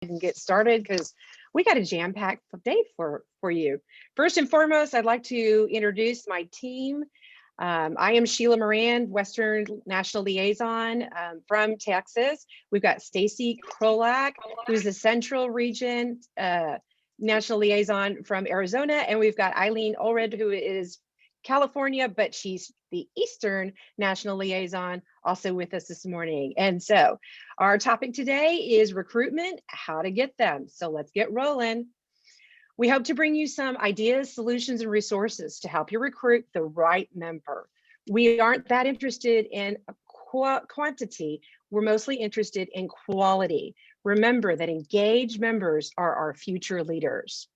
and get started because we got a jam-packed day for you. First and foremost, I'd like to introduce my team. I am Sheila Moran, Western National Liaison from Texas. We've got Stacy Krolak, who's the Central Region National Liaison from Arizona, and we've got Eileen Ulred, who is California, but she's the Eastern National Liaison, also with us this morning. And so our topic today is recruitment, how to get them. So let's get rolling. We hope to bring you some ideas, solutions, and resources to help you recruit the right member. We aren't that interested in quantity. We're mostly interested in quality. Remember that engaged members are our future leaders.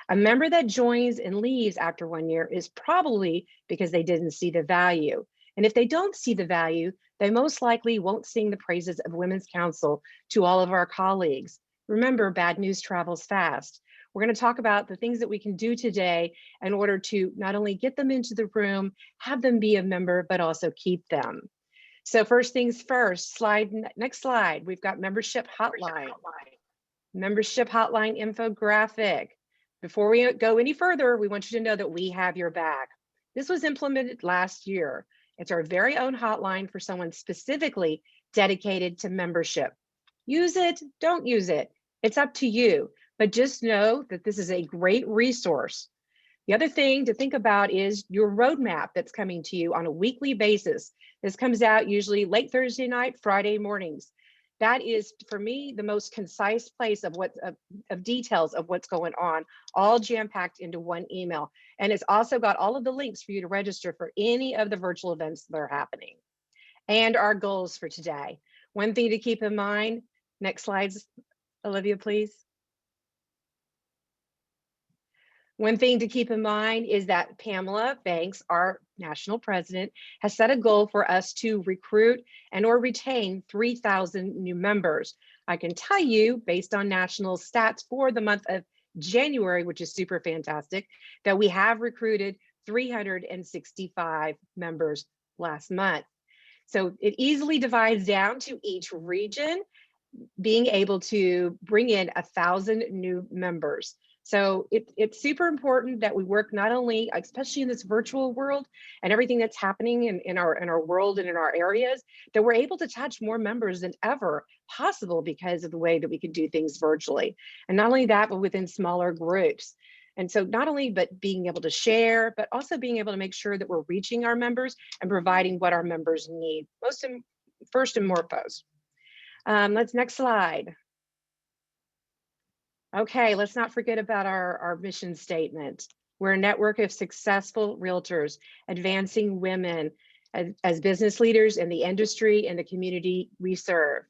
A member that joins and leaves after 1 year is probably because they didn't see the value. And if they don't see the value, they most likely won't sing the praises of Women's Council to all of our colleagues. Remember, bad news travels fast. We're going to talk about the things that we can do today in order to not only get them into the room, have them be a member, but also keep them. So first things first, next slide, we've got membership hotline. Membership hotline infographic. Before we go any further, we want you to know that we have your back. This was implemented last year. It's our very own hotline for someone specifically dedicated to membership. Use it, don't use it. It's up to you, but just know that this is a great resource. The other thing to think about is your roadmap that's coming to you on a weekly basis. This comes out usually late Thursday night, Friday mornings. That is, for me, the most concise place of details of what's going on, all jam-packed into one email. And it's also got all of the links for you to register for any of the virtual events that are happening. And our goals for today. One thing to keep in mind, next slides, Olivia, please. One thing to keep in mind is that Pamela Banks, our national president, has set a goal for us to recruit and or retain 3,000 new members. I can tell you, based on national stats for the month of January, which is super fantastic, that we have recruited 365 members last month. So it easily divides down to each region being able to bring in 1,000 new members. So it's super important that we work not only, especially in this virtual world and everything that's happening in our world and in our areas, that we're able to touch more members than ever possible because of the way that we can do things virtually. And not only that, but within smaller groups. And so not only but being able to share, but also being able to make sure that we're reaching our members and providing what our members need, first and foremost. Next slide. Okay, let's not forget about our mission statement. We're a network of successful realtors advancing women as business leaders in the industry and the community we serve.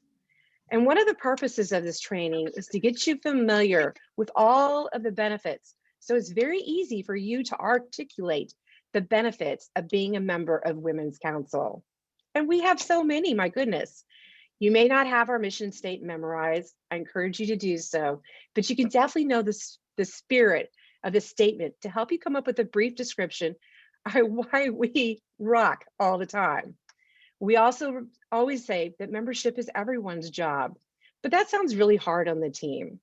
And one of the purposes of this training is to get you familiar with all of the benefits. So it's very easy for you to articulate the benefits of being a member of Women's Council. And we have so many, my goodness. You may not have our mission statement memorized. I encourage you to do so, but you can definitely know the spirit of the statement to help you come up with a brief description of why we rock all the time. We also always say that membership is everyone's job, but that sounds really hard on the team.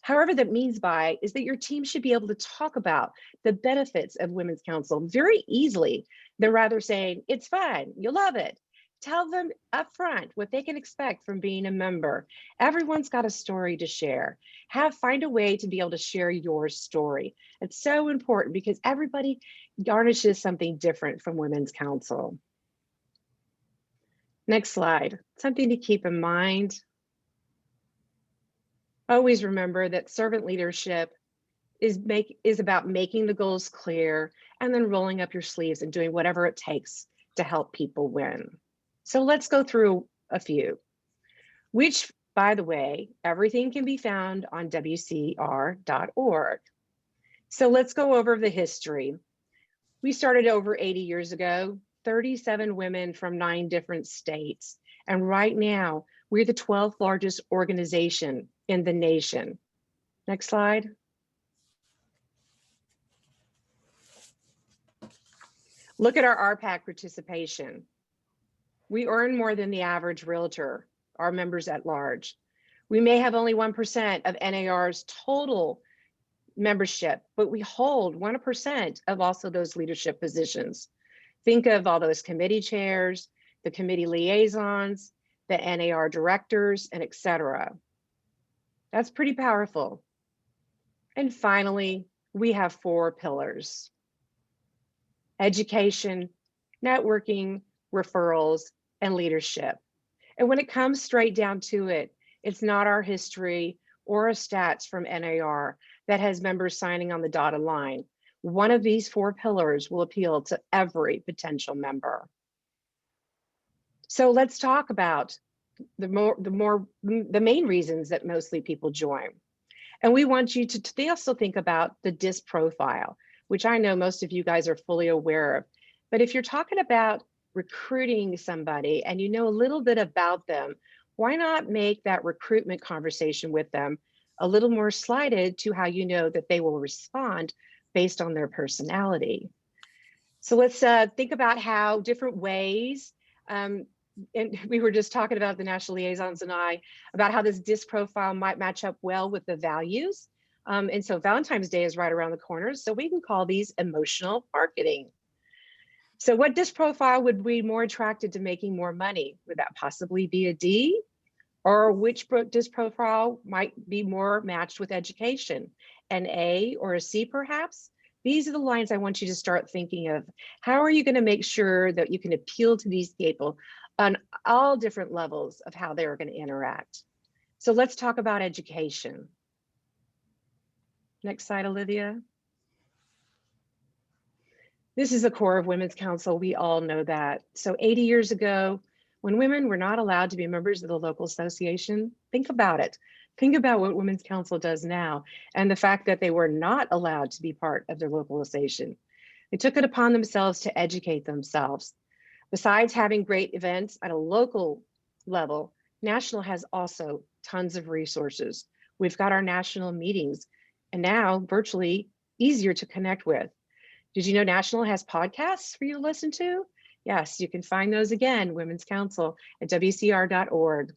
However, that means is that your team should be able to talk about the benefits of Women's Council very easily than rather saying, it's fun, you'll love it. Tell them up front what they can expect from being a member. Everyone's got a story to share. Find a way to be able to share your story. It's so important because everybody garnishes something different from Women's Council. Next slide. Something to keep in mind. Always remember that servant leadership is about making the goals clear and then rolling up your sleeves and doing whatever it takes to help people win. So let's go through a few, which, by the way, everything can be found on WCR.org. So let's go over the history. We started over 80 years ago, 37 women from 9 different states. And right now, we're the 12th largest organization in the nation. Next slide. Look at our RPAC participation. We earn more than the average realtor, our members at large. We may have only 1% of NAR's total membership, but we hold 1% of also those leadership positions. Think of all those committee chairs, the committee liaisons, the NAR directors, and etc. That's pretty powerful. And finally, we have 4 pillars: education, networking, referrals, and leadership. And when it comes straight down to it, it's not our history or our stats from NAR that has members signing on the dotted line. One of these 4 pillars will appeal to every potential member. So let's talk about the main reasons that mostly people join. And we want you to also think about the DISC profile, which I know most of you guys are fully aware of. But if you're talking about recruiting somebody and you know a little bit about them, why not make that recruitment conversation with them a little more slided to how you know that they will respond based on their personality? So let's think about how different ways, and we were just talking about the national liaisons and I, about how this DISC profile might match up well with the values. And so Valentine's Day is right around the corner, so we can call these emotional marketing. So what DISC profile would be more attracted to making more money? Would that possibly be a D? Or which DISC profile might be more matched with education? An A or a C perhaps? These are the lines I want you to start thinking of. How are you going to make sure that you can appeal to these people on all different levels of how they're going to interact? So let's talk about education. Next slide, Olivia. This is the core of Women's Council. We all know that. So 80 years ago, when women were not allowed to be members of the local association, think about it. Think about what Women's Council does now and the fact that they were not allowed to be part of their local association. They took it upon themselves to educate themselves. Besides having great events at a local level, National has also tons of resources. We've got our national meetings and now virtually easier to connect with. Did you know National has podcasts for you to listen to? Yes, you can find those again, Women's Council at wcr.org.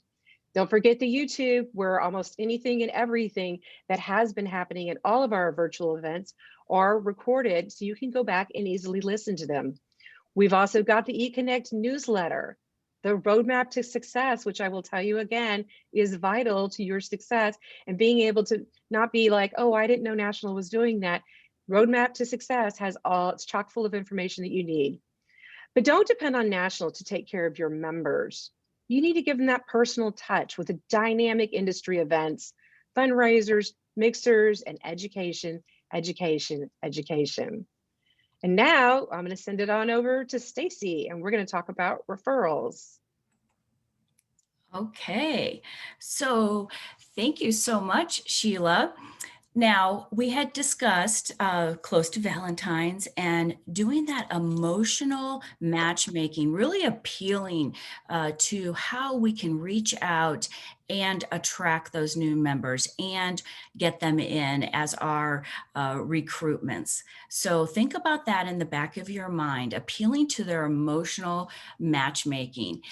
Don't forget the YouTube, where almost anything and everything that has been happening at all of our virtual events are recorded, so you can go back and easily listen to them. We've also got the eConnect newsletter, the roadmap to success, which I will tell you again, is vital to your success and being able to not be like, oh, I didn't know National was doing that. Roadmap to Success has it's chock full of information that you need. But don't depend on National to take care of your members. You need to give them that personal touch with the dynamic industry events, fundraisers, mixers, and education, education, education. And now I'm going to send it on over to Stacy, and we're going to talk about referrals. Okay, so thank you so much, Sheila. Now, we had discussed close to Valentine's and doing that emotional matchmaking, really appealing to how we can reach out and attract those new members and get them in as our recruitments. So think about that in the back of your mind, appealing to their emotional matchmaking.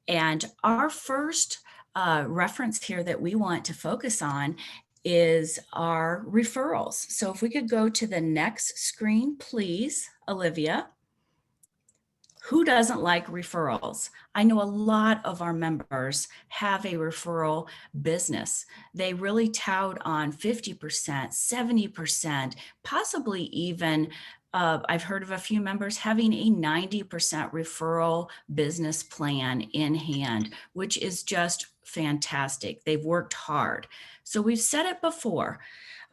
And our first reference here that we want to focus on is our referrals. So if we could go to the next screen, please, Olivia. Who doesn't like referrals? I know a lot of our members have a referral business. They really tout on 50%, 70%, possibly even I've heard of a few members having a 90% referral business plan in hand, which is just fantastic. They've worked hard. So we've said it before.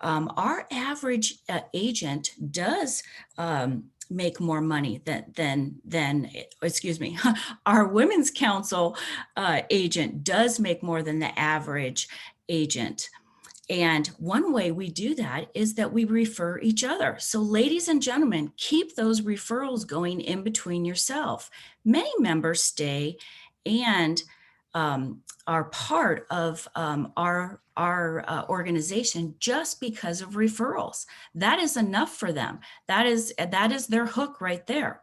Our average agent does make more money than excuse me, our Women's Council agent does make more than the average agent. And one way we do that is that we refer each other. So ladies and gentlemen, keep those referrals going in between yourself. Many members stay and are part of our organization just because of referrals. That is enough for them. That is their hook right there.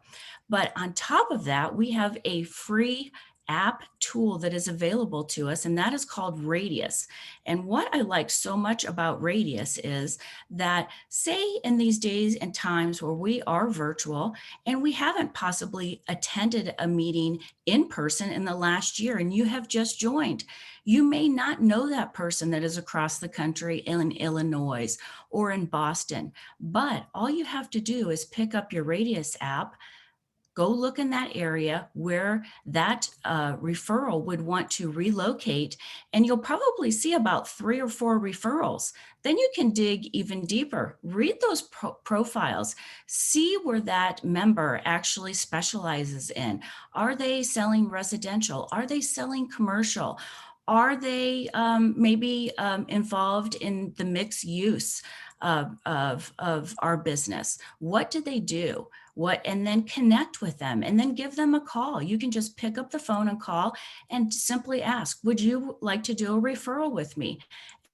But on top of that, we have a free app tool that is available to us, and that is called Radius. And what I like so much about Radius is that, say in these days and times where we are virtual and we haven't possibly attended a meeting in person in the last year, and you have just joined, you may not know that person that is across the country in Illinois or in Boston, but all you have to do is pick up your Radius app, go look in that area where that referral would want to relocate, and you'll probably see about 3 or 4 referrals. Then you can dig even deeper, read those profiles, see where that member actually specializes in. Are they selling residential? Are they selling commercial? Are they maybe involved in the mixed use of our business? What do they do? And then connect with them and then give them a call. You can just pick up the phone and call and simply ask, would you like to do a referral with me?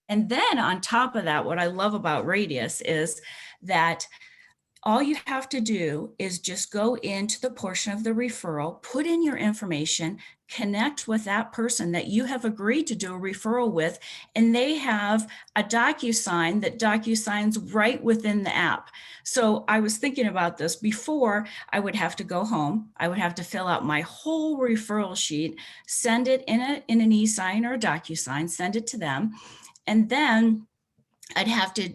And then on top of that, what I love about Radius is that all you have to do is just go into the portion of the referral, put in your information, connect with that person that you have agreed to do a referral with, and they have a DocuSign that DocuSigns right within the app. So I was thinking about this before. I would have to go home. I would have to fill out my whole referral sheet, send it in an e-sign or a DocuSign, send it to them, and then I'd have to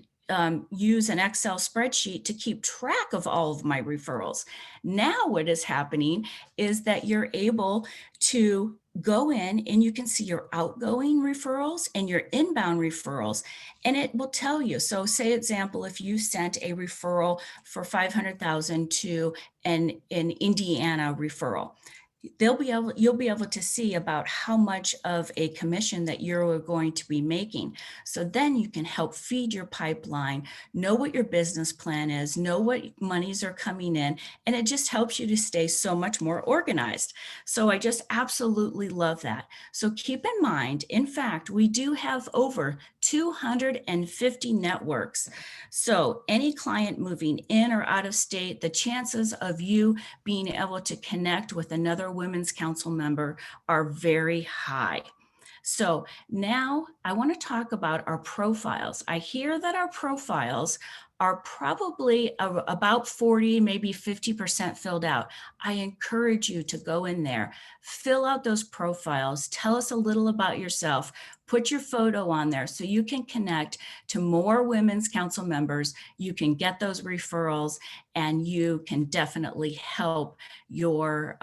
use an Excel spreadsheet to keep track of all of my referrals. Now what is happening is that you're able to go in and you can see your outgoing referrals and your inbound referrals, and it will tell you. So say example, if you sent a referral for $500,000 to an Indiana referral, you'll be able to see about how much of a commission that you're going to be making. So then you can help feed your pipeline, know what your business plan is, know what monies are coming in, and it just helps you to stay so much more organized. So I just absolutely love that. So keep in mind, in fact, we do have over 250 networks. So any client moving in or out of state, the chances of you being able to connect with another Women's Council member are very high. So now I want to talk about our profiles. I hear that our profiles are probably about 40, maybe 50% filled out. I encourage you to go in there, fill out those profiles, tell us a little about yourself, put your photo on there so you can connect to more Women's Council members, you can get those referrals, and you can definitely help your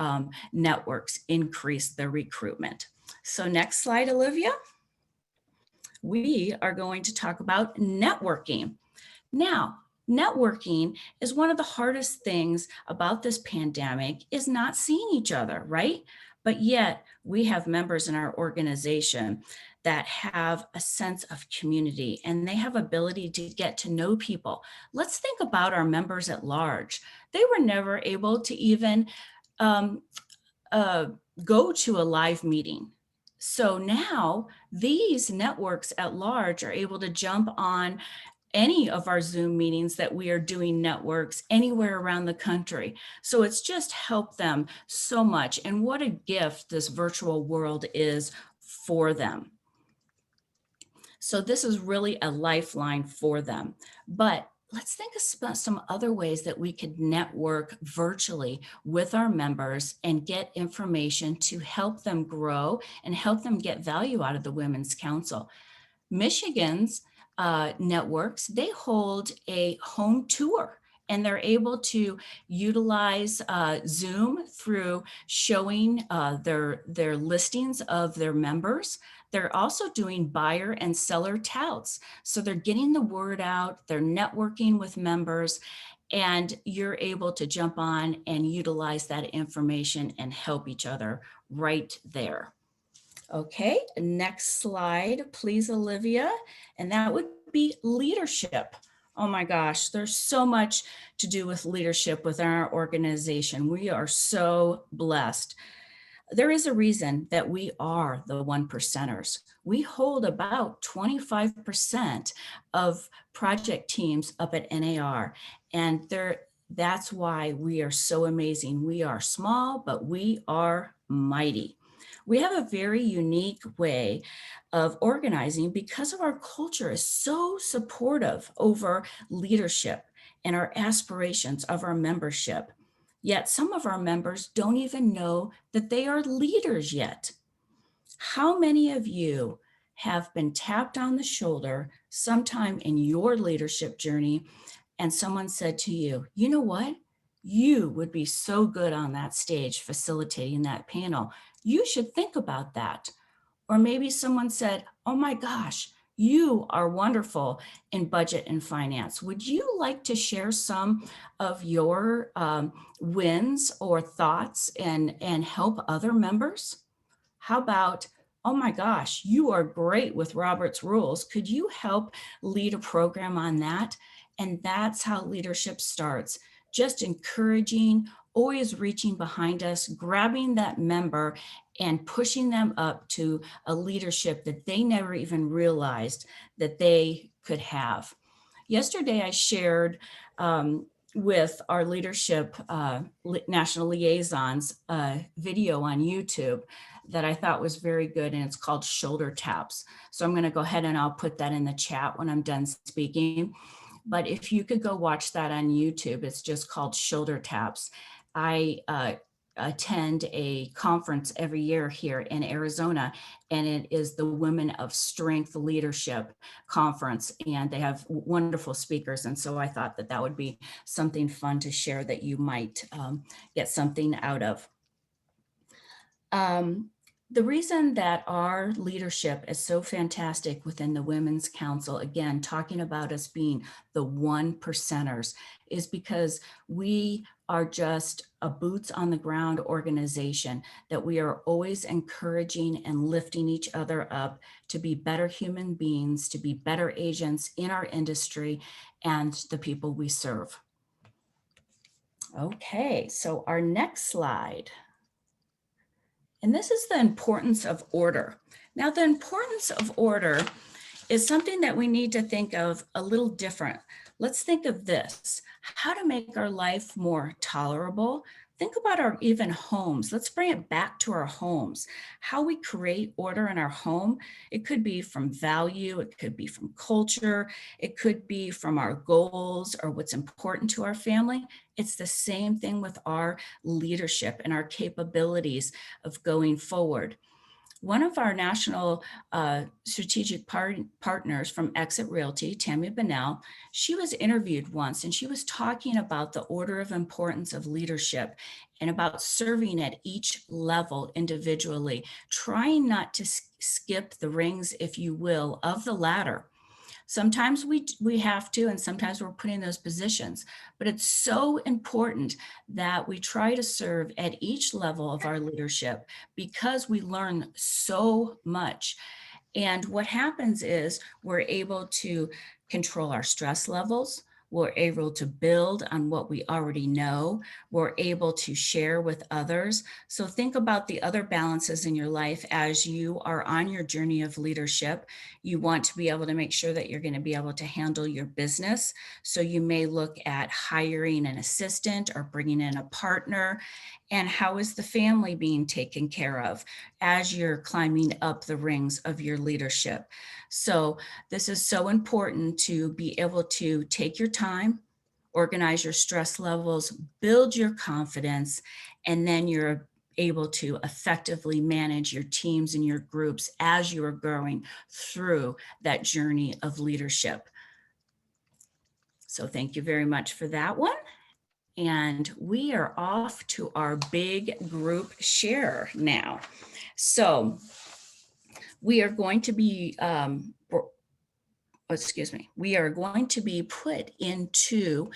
networks increase their recruitment. So next slide, Olivia. We are going to talk about networking. Now, networking is one of the hardest things about this pandemic is not seeing each other, right? But yet we have members in our organization that have a sense of community and they have ability to get to know people. Let's think about our members at large. They were never able to even go to a live meeting. So now these networks at large are able to jump on any of our Zoom meetings that we are doing networks anywhere around the country. So it's just helped them so much. And what a gift this virtual world is for them. So this is really a lifeline for them. But let's think about some other ways that we could network virtually with our members and get information to help them grow and help them get value out of the Women's Council. Michigan's networks, they hold a home tour and they're able to utilize Zoom through showing their listings of their members. They're also doing buyer and seller touts. So they're getting the word out, they're networking with members, and you're able to jump on and utilize that information and help each other right there. Okay, next slide, please, Olivia. And that would be leadership. Oh my gosh, there's so much to do with leadership within our organization. We are so blessed. There is a reason that we are the 1%ers. We hold about 25% of project teams up at NAR, and that's why we are so amazing. We are small, but we are mighty. We have a very unique way of organizing because of our culture is so supportive over leadership and our aspirations of our membership. Yet some of our members don't even know that they are leaders yet. How many of you have been tapped on the shoulder sometime in your leadership journey and someone said to you, you know what? You would be so good on that stage facilitating that panel. You should think about that. Or maybe someone said, oh my gosh, you are wonderful in budget and finance. Would you like to share some of your wins or thoughts and help other members? How about, oh my gosh, you are great with Robert's Rules. Could you help lead a program on that? And that's how leadership starts. Just encouraging, always reaching behind us, grabbing that member and pushing them up to a leadership that they never even realized that they could have. Yesterday, I shared with our leadership national liaisons video on YouTube that I thought was very good, and it's called Shoulder Taps. So I'm going to go ahead and I'll put that in the chat when I'm done speaking. But if you could go watch that on YouTube, it's just called Shoulder Taps. I attend a conference every year here in Arizona, and it is the Women of Strength Leadership Conference, and they have wonderful speakers. And so I thought that that would be something fun to share that you might get something out of. The reason that our leadership is so fantastic within the Women's Council, again, talking about us being the 1%ers, is because we are just a boots on the ground organization, that we are always encouraging and lifting each other up to be better human beings, to be better agents in our industry and the people we serve. Okay, so our next slide. And this is the importance of order. Now, the importance of order is something that we need to think of a little different. Let's think of this: how to make our life more tolerable. Think about our even homes. Let's bring it back to our homes. How we create order in our home. It could be from value, it could be from culture, it could be from our goals or what's important to our family. It's the same thing with our leadership and our capabilities of going forward. One of our national strategic partners from Exit Realty, Tammy Bunnell, she was interviewed once and she was talking about the order of importance of leadership and about serving at each level individually, trying not to skip the rings, if you will, of the ladder. Sometimes we have to, and sometimes we're put in those positions, but it's so important that we try to serve at each level of our leadership because we learn so much. And what happens is we're able to control our stress levels. We're able to build on what we already know. We're able to share with others. So think about the other balances in your life as you are on your journey of leadership. You want to be able to make sure that you're going to be able to handle your business. So you may look at hiring an assistant or bringing in a partner. And how is the family being taken care of as you're climbing up the rings of your leadership? So this is so important to be able to take your time, organize your stress levels, build your confidence, and then you're able to effectively manage your teams and your groups as you are going through that journey of leadership. So thank you very much for that one. And we are off to our big group share now. So we are going to be, we are going to be put into,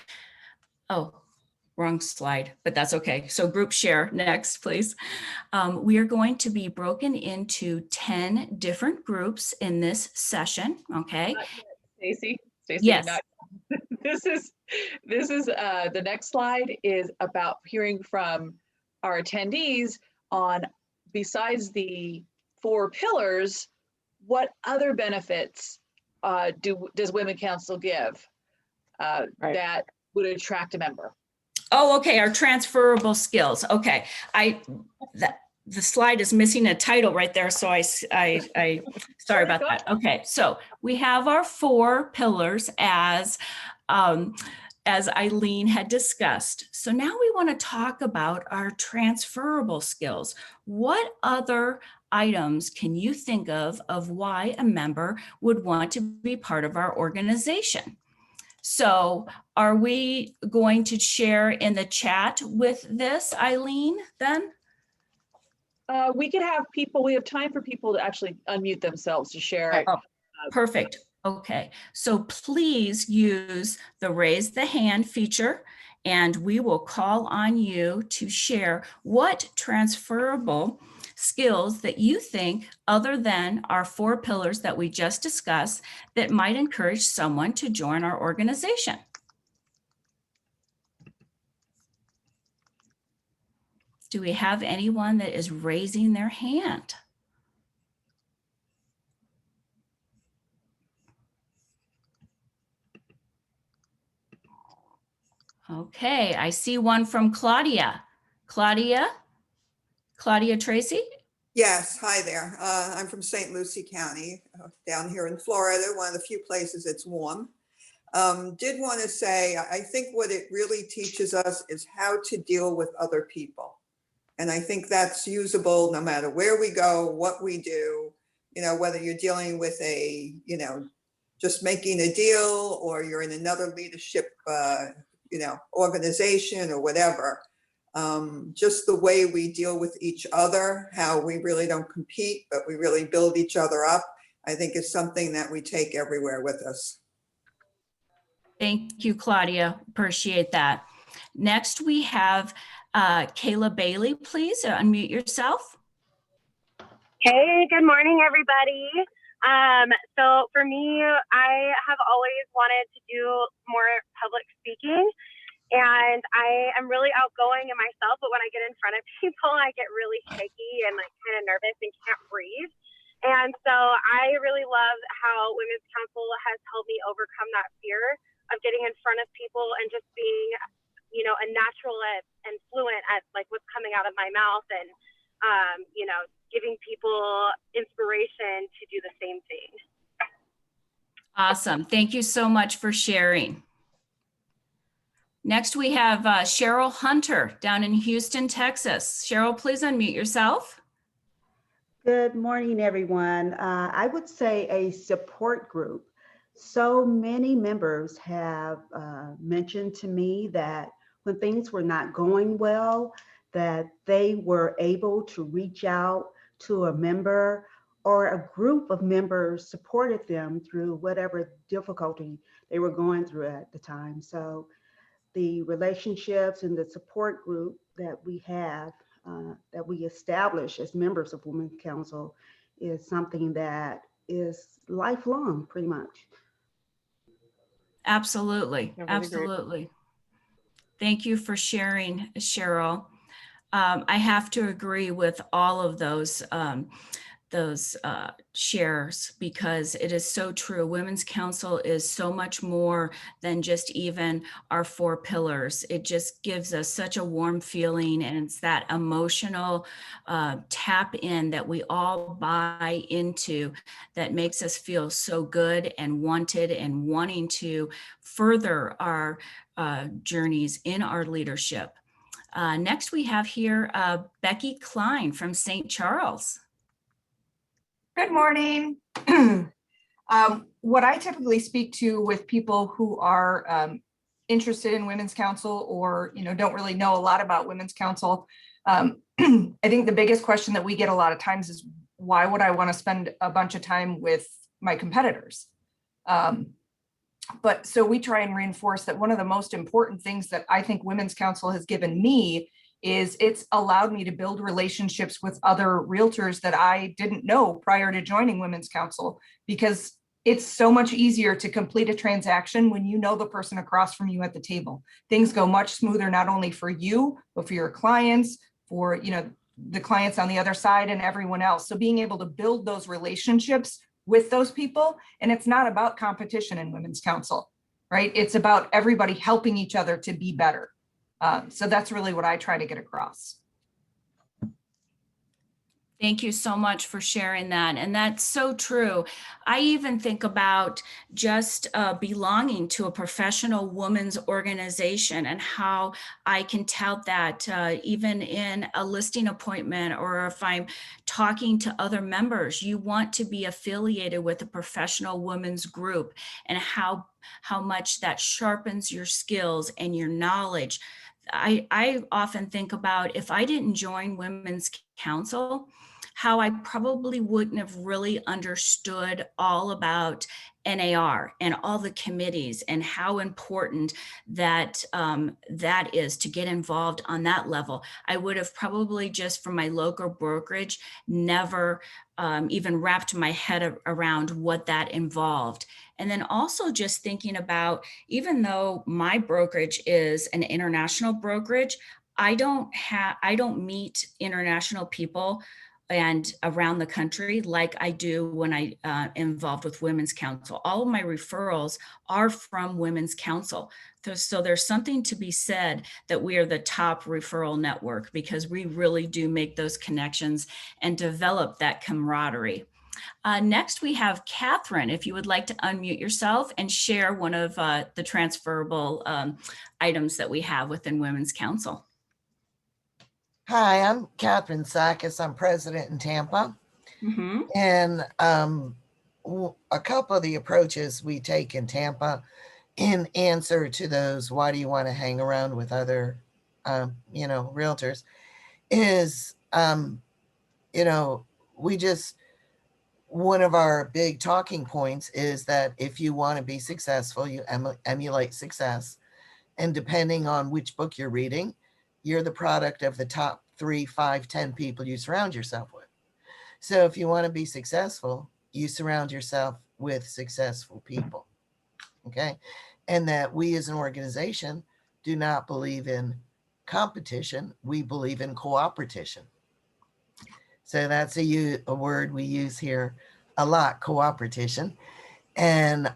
wrong slide, but that's okay. So group share next, please. We are going to be broken into 10 different groups in this session, okay? Stacy, Yes. This is the next slide is about hearing from our attendees on, besides the 4 pillars, what other benefits does Women Council give that would attract a member? Oh, okay. Our transferable skills. Okay. the slide is missing a title right there. So I sorry about that. Okay. So we have our 4 pillars as Eileen had discussed. So now we want to talk about our transferable skills. What other items can you think of why a member would want to be part of our organization? So are we going to share in the chat with this, Eileen, then? We could have people, we have time for people to actually unmute themselves to share. Oh, perfect. Okay, so please use the raise the hand feature and we will call on you to share what transferable skills that you think, other than our 4 pillars that we just discussed, that might encourage someone to join our organization. Do we have anyone that is raising their hand? Okay, I see one from Claudia. Claudia Tracy? Yes, hi there. I'm from St. Lucie County, down here in Florida, one of the few places it's warm. Did want to say, I think what it really teaches us is how to deal with other people. And I think that's usable no matter where we go, what we do, whether you're dealing with just making a deal, or you're in another leadership, organization or whatever. Just the way we deal with each other, how we really don't compete, but we really build each other up, I think is something that we take everywhere with us. Thank you, Claudia. Appreciate that. Next, we have Kayla Bailey. Please unmute yourself. Hey, good morning, everybody. So for me, I have always wanted to do more public speaking, and I am really outgoing in myself, but when I get in front of people, I get really shaky and kind of nervous and can't breathe. And so I really love how Women's Council has helped me overcome that fear of getting in front of people and just being, a natural and fluent at what's coming out of my mouth, and, giving people inspiration to do the same thing. Awesome. Thank you so much for sharing. Next, we have Cheryl Hunter down in Houston, Texas. Cheryl, please unmute yourself. Good morning, everyone. I would say a support group. So many members have mentioned to me that when things were not going well, that they were able to reach out to a member, or a group of members supported them through whatever difficulty they were going through at the time. So the relationships and the support group that we have, that we establish as members of Women's Council, is something that is lifelong, pretty much. Absolutely. Absolutely. Thank you for sharing, Cheryl. I have to agree with all of those shares, because it is so true. Women's Council is so much more than just even our 4 pillars. It just gives us such a warm feeling, and it's that emotional tap in that we all buy into that makes us feel so good and wanted and wanting to further our journeys in our leadership. Next, we have here Becky Klein from St. Charles. Good morning. What I typically speak to with people who are interested in Women's Council, or don't really know a lot about Women's Council, I think the biggest question that we get a lot of times is, why would I want to spend a bunch of time with my competitors? But so we try and reinforce that one of the most important things that I think Women's Council has given me is it's allowed me to build relationships with other realtors that I didn't know prior to joining Women's Council, because it's so much easier to complete a transaction when you know the person across from you at the table. Things go much smoother, not only for you, but for your clients, for the clients on the other side and everyone else. So being able to build those relationships with those people, and it's not about competition in Women's Council, right? It's about everybody helping each other to be better. So that's really what I try to get across. Thank you so much for sharing that. And that's so true. I even think about just belonging to a professional women's organization and how I can tout that even in a listing appointment, or if I'm talking to other members. You want to be affiliated with a professional women's group, and how much that sharpens your skills and your knowledge. I often think about, if I didn't join Women's Council, how I probably wouldn't have really understood all about NAR and all the committees, and how important that that is to get involved on that level. I would have probably just, from my local brokerage, never even wrapped my head around what that involved. And then also just thinking about, even though my brokerage is an international brokerage, I don't meet international people and around the country like I do when I involved with Women's Council. All of my referrals are from Women's Council. So there's something to be said that we are the top referral network, because we really do make those connections and develop that camaraderie. Next, we have Catherine. If you would like to unmute yourself and share one of the transferable items that we have within Women's Council. Hi, I'm Catherine Sarkis. I'm president in Tampa. Mm-hmm. And a couple of the approaches we take in Tampa in answer to those, why do you want to hang around with other, realtors, is, one of our big talking points is that if you want to be successful, you emulate success. And depending on which book you're reading, you're the product of the top 3, 5, 10 people you surround yourself with. So if you want to be successful, you surround yourself with successful people. Okay. And that we as an organization do not believe in competition. We believe in cooperation. So that's a word we use here a lot, cooperation, and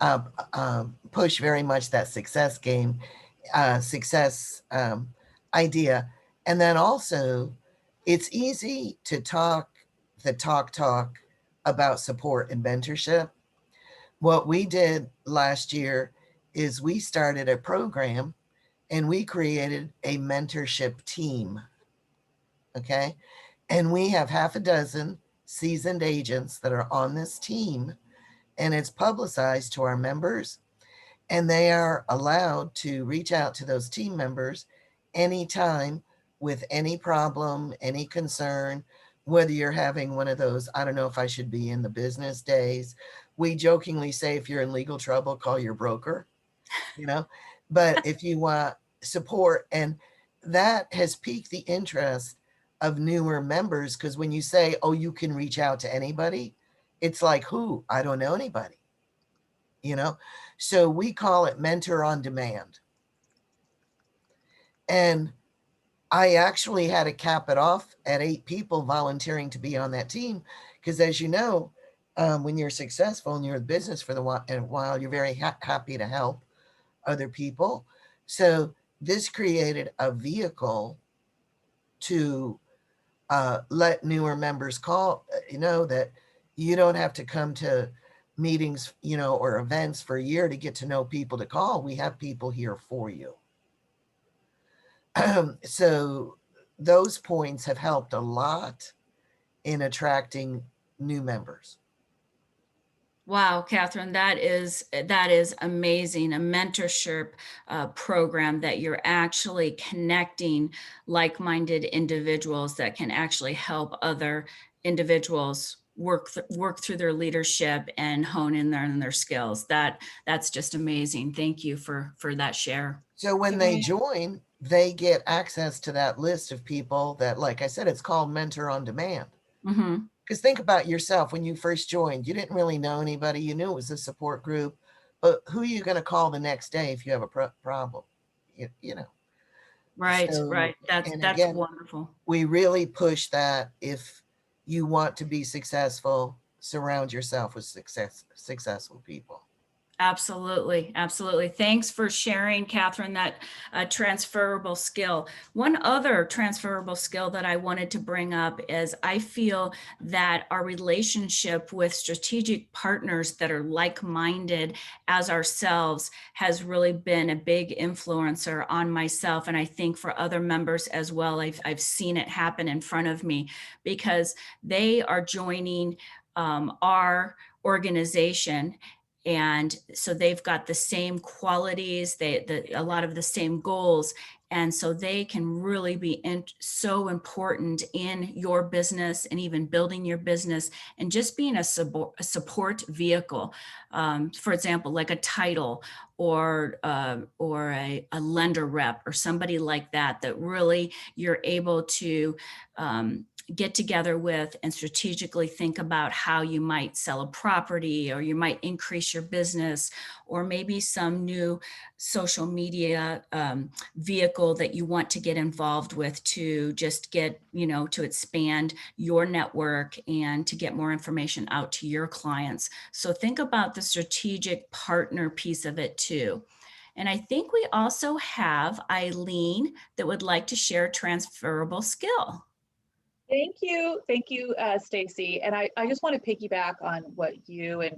push very much that success game, success idea. And then also, it's easy to talk about support and mentorship. What we did last year is we started a program and we created a mentorship team. Okay. And we have half a dozen seasoned agents that are on this team, and it's publicized to our members, and they are allowed to reach out to those team members anytime with any problem, any concern, whether you're having one of those, I don't know if I should be in the business days. We jokingly say, if you're in legal trouble, call your broker, but if you want support, and that has piqued the interest of newer members, because when you say, oh, you can reach out to anybody, it's like, who? I don't know anybody, So we call it Mentor on Demand. And I actually had to cap it off at 8 people volunteering to be on that team, because as you know, when you're successful and you're in business for a while, you're very happy to help other people. So this created a vehicle to let newer members call, that you don't have to come to meetings, or events for a year to get to know people to call. We have people here for you. So those points have helped a lot in attracting new members. Wow, Catherine, that is amazing. A mentorship program that you're actually connecting like-minded individuals that can actually help other individuals work through their leadership and hone in their skills. That's just amazing. Thank you for that share. So when they join, they get access to that list of people that, like I said, it's called Mentor on Demand. Mm-hmm. Because think about yourself, when you first joined, you didn't really know anybody. You knew it was a support group, but who are you going to call the next day if you have a problem? Right, So, right. That's again, wonderful. We really push that. If you want to be successful, surround yourself with successful people. Absolutely. Absolutely. Thanks for sharing, Catherine, that transferable skill. One other transferable skill that I wanted to bring up is I feel that our relationship with strategic partners that are like-minded as ourselves has really been a big influencer on myself. And I think for other members as well, I've seen it happen in front of me because they are joining our organization. And so they've got the same qualities, a lot of the same goals. And so they can really be so important in your business and even building your business and just being a support vehicle. For example, like a title or a lender rep or somebody like that, that really you're able to get together with and strategically think about how you might sell a property, or you might increase your business, or maybe some new social media vehicle that you want to get involved with to just get, to expand your network and to get more information out to your clients. So think about the strategic partner piece of it too. And I think we also have Eileen that would like to share a transferable skill. Thank you, Stacy. And I just want to piggyback on what you and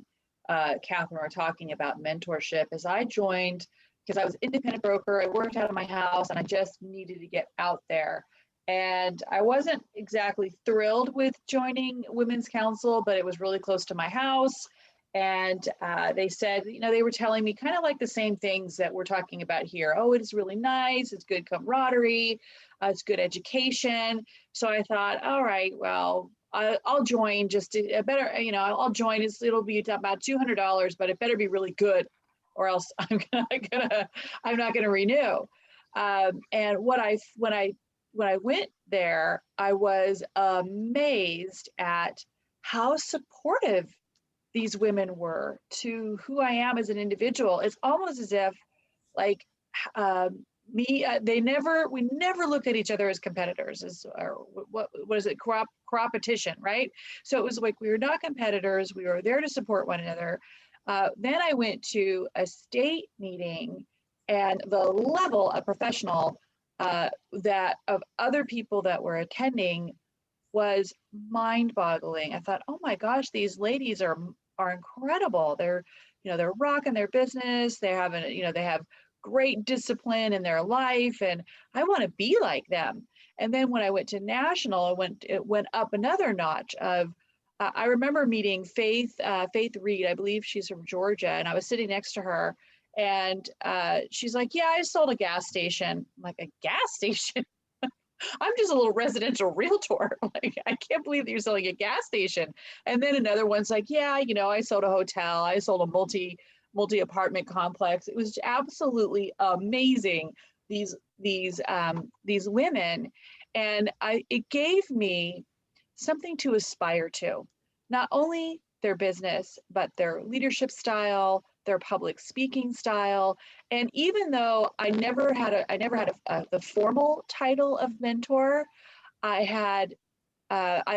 Catherine were talking about mentorship. As I joined, because I was an independent broker, I worked out of my house, and I just needed to get out there. And I wasn't exactly thrilled with joining Women's Council, but it was really close to my house. And they said, they were telling me kind of like the same things that we're talking about here. Oh, it's really nice. It's good camaraderie. It's good education. So I thought, all right, well, I'll join just to better, I'll join. It'll be about $200, but it better be really good, or else I'm not gonna renew. And when I went there, I was amazed at how supportive these women were to who I am as an individual. It's almost as if, like, we never look at each other as competitors, or what is it, competition, right? So it was like we were not competitors. We were there to support one another. Then I went to a state meeting, and the level of professional that of other people that were attending was mind-boggling. I thought, oh my gosh, these ladies are incredible. They're rocking their business. They have great discipline in their life, and I want to be like them. And then when I went to national, it went up another notch. I remember meeting Faith Reed. I believe she's from Georgia, and I was sitting next to her, and she's like, "Yeah, I sold a gas station." I'm like, "A gas station?" I'm just a little residential realtor. Like, I can't believe that you're selling a gas station. And then another one's like, "Yeah, I sold a hotel. I sold a multi-apartment complex." It was absolutely amazing, these women. And it gave me something to aspire to, not only their business, but their leadership style, their public speaking style. And even though I never had the formal title of mentor, I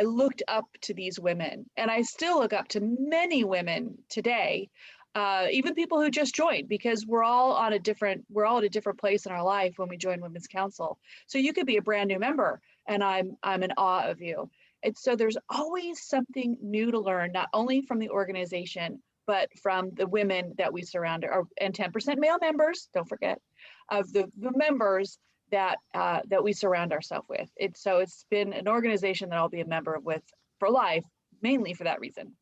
looked up to these women, and I still look up to many women today, even people who just joined, because we're all at a different place in our life when we join Women's Council. So you could be a brand new member, and I'm in awe of you. And so there's always something new to learn, not only from the organization, but from the women that we surround, and 10% male members, don't forget, of the members that we surround ourselves with. It's been an organization that I'll be a member with for life, mainly for that reason.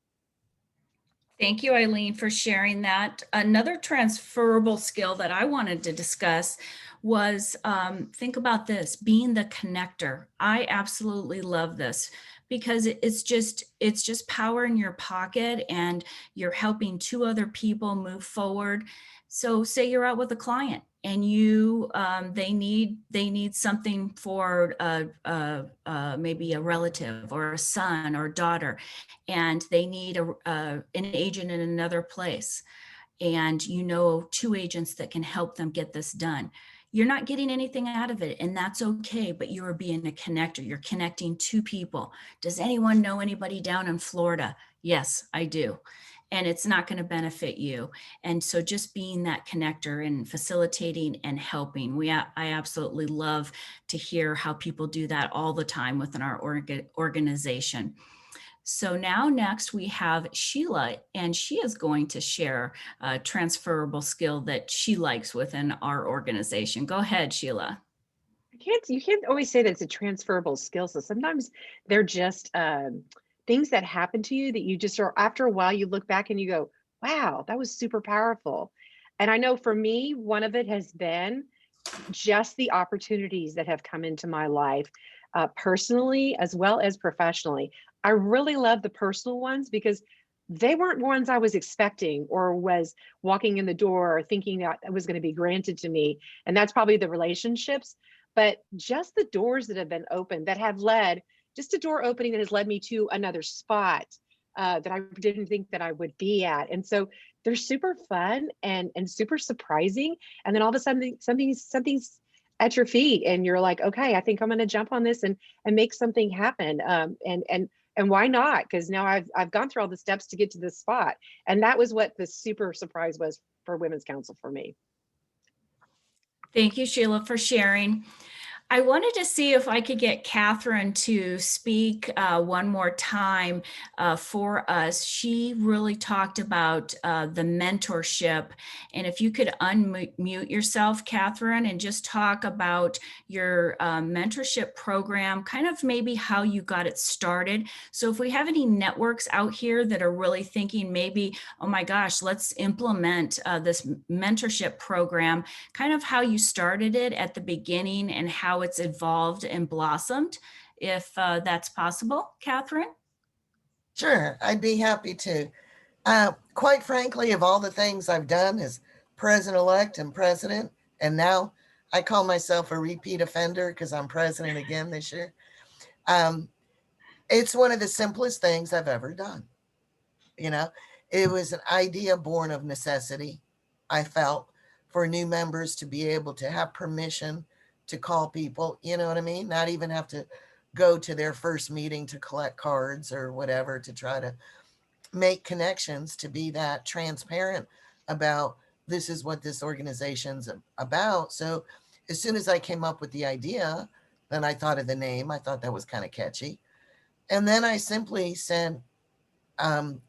Thank you, Eileen, for sharing that. Another transferable skill that I wanted to discuss was, think about this, being the connector. I absolutely love this, because it's just power in your pocket, and you're helping two other people move forward. So say you're out with a client, and they need something for maybe a relative or a son or daughter, and they need an agent in another place, and two agents that can help them get this done. You're not getting anything out of it, and that's okay, but you are being a connector. You're connecting two people. Does anyone know anybody down in Florida? Yes, I do. and it's not going to benefit you. And so just being that connector and facilitating and helping, I absolutely love to hear how people do that all the time within our organization. So now next we have Sheila, and she is going to share a transferable skill that she likes within our organization. Go ahead, Sheila. You can't always say that it's a transferable skill. So sometimes they're just things that happen to you that you just are, after a while, you look back and you go, wow, that was super powerful. And I know for me, one of it has been just the opportunities that have come into my life, personally as well as professionally. I really love the personal ones because they weren't ones I was expecting or was walking in the door or thinking that it was going to be granted to me. And that's probably the relationships, but just the doors that have been opened that have led, just a door opening that has led me to another spot that I didn't think that I would be at. And so they're super fun and super surprising. And then all of a sudden something's at your feet and you're like, okay, I think I'm going to jump on this and make something happen. And why not? Because now I've gone through all the steps to get to this spot. And that was what the super surprise was for Women's Council for me. Thank you, Sheila, for sharing. I wanted to see if I could get Catherine to speak one more time for us. She really talked about the mentorship. And if you could unmute yourself, Catherine, and just talk about your mentorship program, kind of maybe how you got it started. So if we have any networks out here that are really thinking maybe, oh my gosh, let's implement this mentorship program, kind of how you started it at the beginning and how it's evolved and blossomed, if that's possible. Catherine? Sure, I'd be happy to. Quite frankly, of all the things I've done as president-elect and president, and now I call myself a repeat offender because I'm president again this year. It's one of the simplest things I've ever done. You know, it was an idea born of necessity, I felt, for new members to be able to have permission to call people, you know what I mean? Not even have to go to their first meeting to collect cards or whatever, to try to make connections, to be that transparent about this is what this organization's about. So as soon as I came up with the idea, then I thought of the name. I thought that was kind of catchy. And then I simply sent an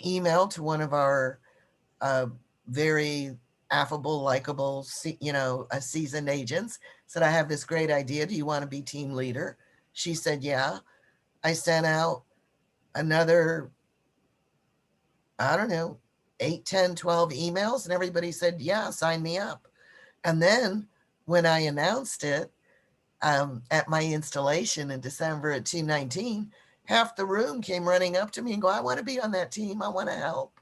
email to one of our very affable, likable, seasoned agents, said, I have this great idea. Do you want to be team leader? She said, yeah. I sent out another, I don't know, 8, 10, 12 emails, and everybody said, yeah, sign me up. And then when I announced it at my installation in December at 219, half the room came running up to me and go, I want to be on that team. I want to help.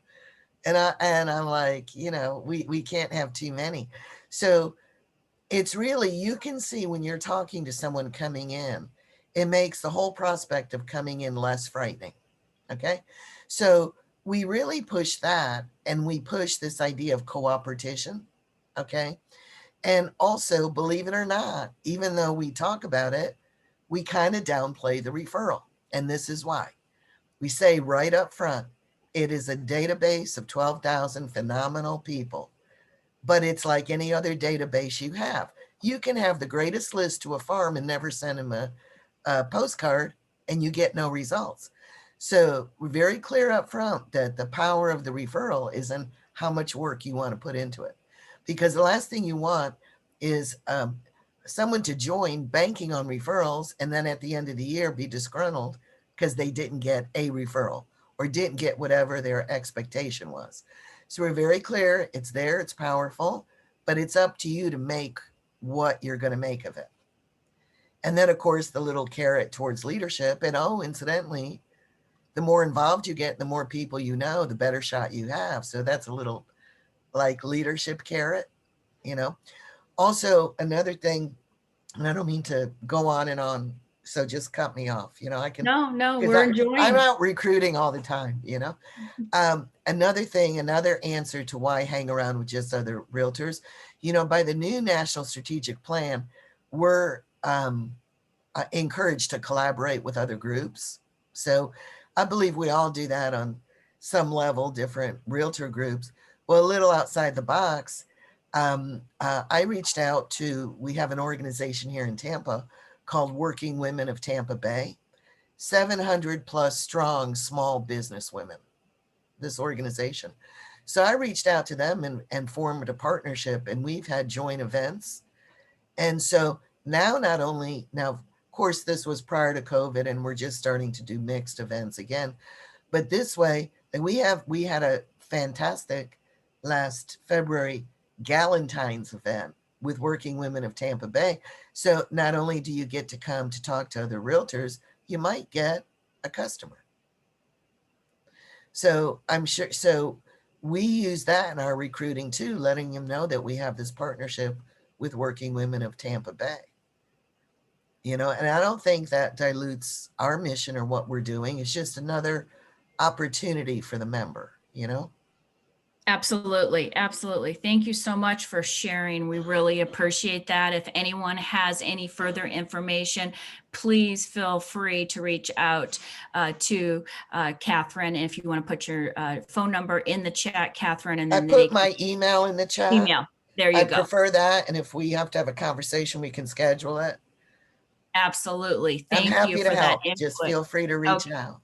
And I'm like, we can't have too many. So it's really, you can see when you're talking to someone coming in, it makes the whole prospect of coming in less frightening. Okay. So we really push that, and we push this idea of cooperation. Okay. And also, believe it or not, even though we talk about it, we kind of downplay the referral. And this is why. We say right up front, it is a database of 12,000 phenomenal people, but it's like any other database you have. You can have the greatest list to a farm and never send them a postcard, and you get no results. So we're very clear up front that the power of the referral is in how much work you want to put into it. Because the last thing you want is someone to join banking on referrals and then at the end of the year be disgruntled because they didn't get a referral or didn't get whatever their expectation was. So we're very clear, it's there, it's powerful, but it's up to you to make what you're going to make of it. And then, of course, the little carrot towards leadership. And incidentally, the more involved you get, the more people you know, the better shot you have. So that's a little like leadership carrot, Also, another thing, and I don't mean to go on and on, so just cut me off. I can. No, we're enjoying. I'm out recruiting all the time, Another thing, another answer to why hang around with just other realtors, by the new National Strategic Plan, we're encouraged to collaborate with other groups. So I believe we all do that on some level, different realtor groups. Well, a little outside the box, I reached out to, we have an organization here in Tampa called Working Women of Tampa Bay, 700 plus strong small business women, this organization. So I reached out to them and formed a partnership, and we've had joint events. And so now, not only, now, of course, this was prior to COVID, and we're just starting to do mixed events again. But this way, and we had a fantastic last February Galentine's event with Working Women of Tampa Bay. So not only do you get to come to talk to other realtors, you might get a customer. So I'm sure, so we use that in our recruiting too, letting them know that we have this partnership with Working Women of Tampa Bay. You know, and I don't think that dilutes our mission or what we're doing. It's just another opportunity for the member, you know? Absolutely. Absolutely. Thank you so much for sharing. We really appreciate that. If anyone has any further information, please feel free to reach out to Catherine. If you want to put your phone number in the chat, Catherine, and I then put my email in the chat. Email. There you I go. prefer that. And if we have to have a conversation, we can schedule it. Absolutely. I'm Thank happy you to for that help. input. Just feel free to reach out.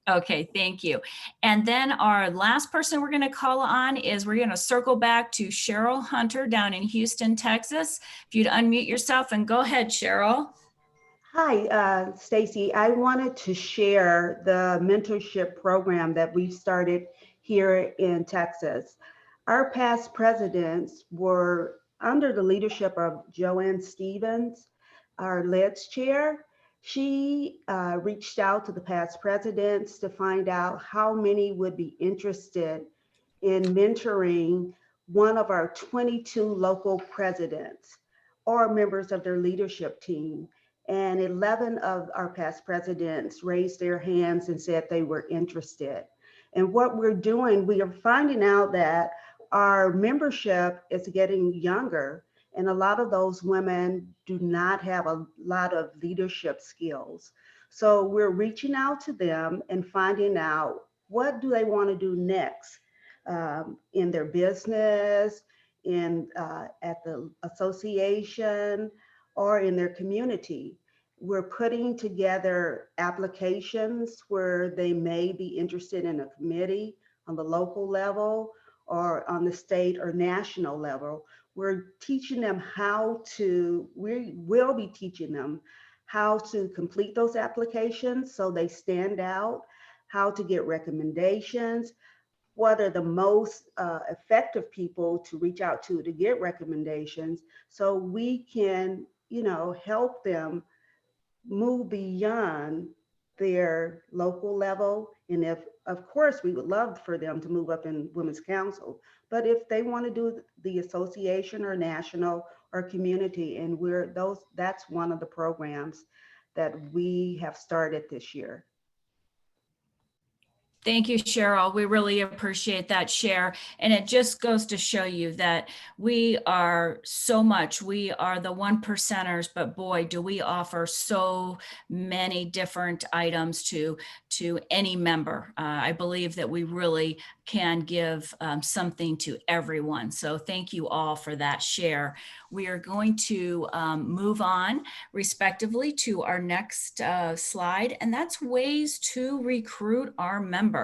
Okay, thank you. And then our last person we're going to call on is we're going to circle back to Cheryl Hunter down in Houston, Texas. If you'd unmute yourself and go ahead, Cheryl. Hi, Stacy. I wanted to share the mentorship program that we've started here in Texas. Our past presidents were under the leadership of Joanne Stevens, our LEDS chair. She reached out to the past presidents to find out how many would be interested in mentoring one of our 22 local presidents or members of their leadership team. And 11 of our past presidents raised their hands and said they were interested. And what we're doing, we are finding out that our membership is getting younger, and a lot of those women do not have a lot of leadership skills. So we're reaching out to them and finding out what do they want to do next in their business, at the association, or in their community. We're putting together applications where they may be interested in a committee on the local level or on the state or national level. We're teaching them we will be teaching them how to complete those applications so they stand out, how to get recommendations, what are the most effective people to reach out to get recommendations, so we can, help them move beyond their local level. And if, of course, we would love for them to move up in Women's Council, but if they want to do the association or national or community, and that's one of the programs that we have started this year. Thank you, Cheryl. We really appreciate that share. And it just goes to show you that we are so much. We are the 1%ers, but boy, do we offer so many different items to any member. I believe that we really can give something to everyone. So thank you all for that share. We are going to move on respectively to our next slide, and that's ways to recruit our members.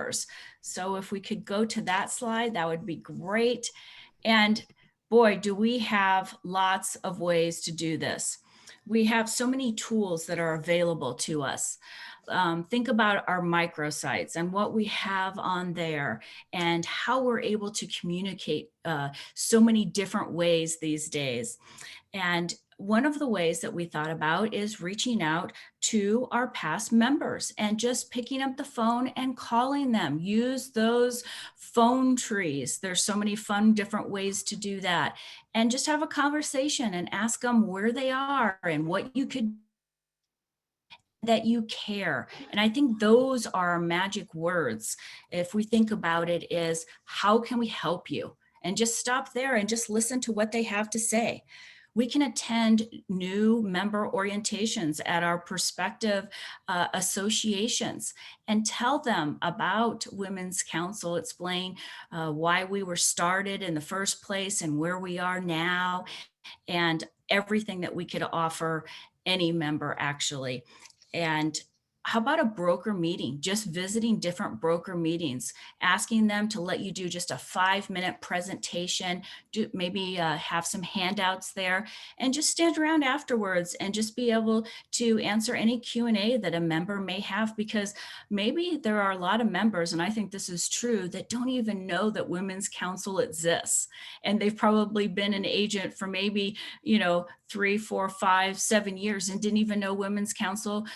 So if we could go to that slide, that would be great. And boy, do we have lots of ways to do this. We have so many tools that are available to us. Think about our microsites and what we have on there and how we're able to communicate so many different ways these days. And one of the ways that we thought about is reaching out to our past members and just picking up the phone and calling them. Use those phone trees. There's so many fun different ways to do that. And just have a conversation and ask them where they are and what you could, that you care. And I think those are magic words. If we think about it, is how can we help you? And just stop there and just listen to what they have to say. We can attend new member orientations at our prospective associations and tell them about Women's Council, explain why we were started in the first place and where we are now, and everything that we could offer any member actually. And how about a broker meeting? Just visiting different broker meetings, asking them to let you do just a 5-minute presentation, maybe have some handouts there, and just stand around afterwards and just be able to answer any Q&A that a member may have, because maybe there are a lot of members, and I think this is true, that don't even know that Women's Council exists. And they've probably been an agent for maybe, 3, 4, 5, 7 years and didn't even know Women's Council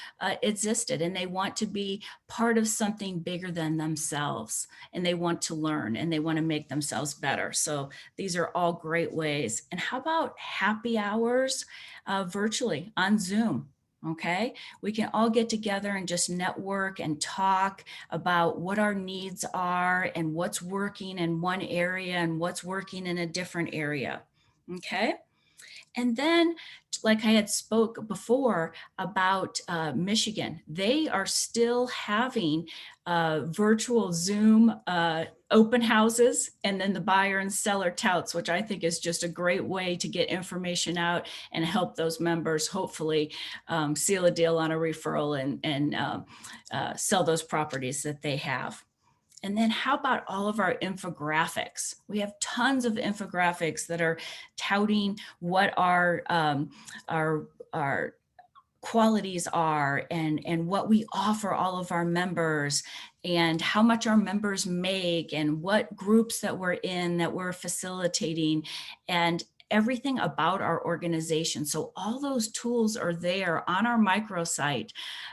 existed. And they want to be part of something bigger than themselves, and they want to learn and they want to make themselves better. So these are all great ways. And how about happy hours virtually on Zoom? Okay, we can all get together and just network and talk about what our needs are and what's working in one area and what's working in a different area. Okay. And then, like I had spoke before about Michigan, they are still having virtual Zoom open houses, and then the buyer and seller touts, which I think is just a great way to get information out and help those members hopefully seal a deal on a referral and sell those properties that they have. And then how about all of our infographics? We have tons of infographics that are touting what our qualities are and what we offer all of our members and how much our members make and what groups that we're in that we're facilitating and everything about our organization. So all those tools are there on our microsite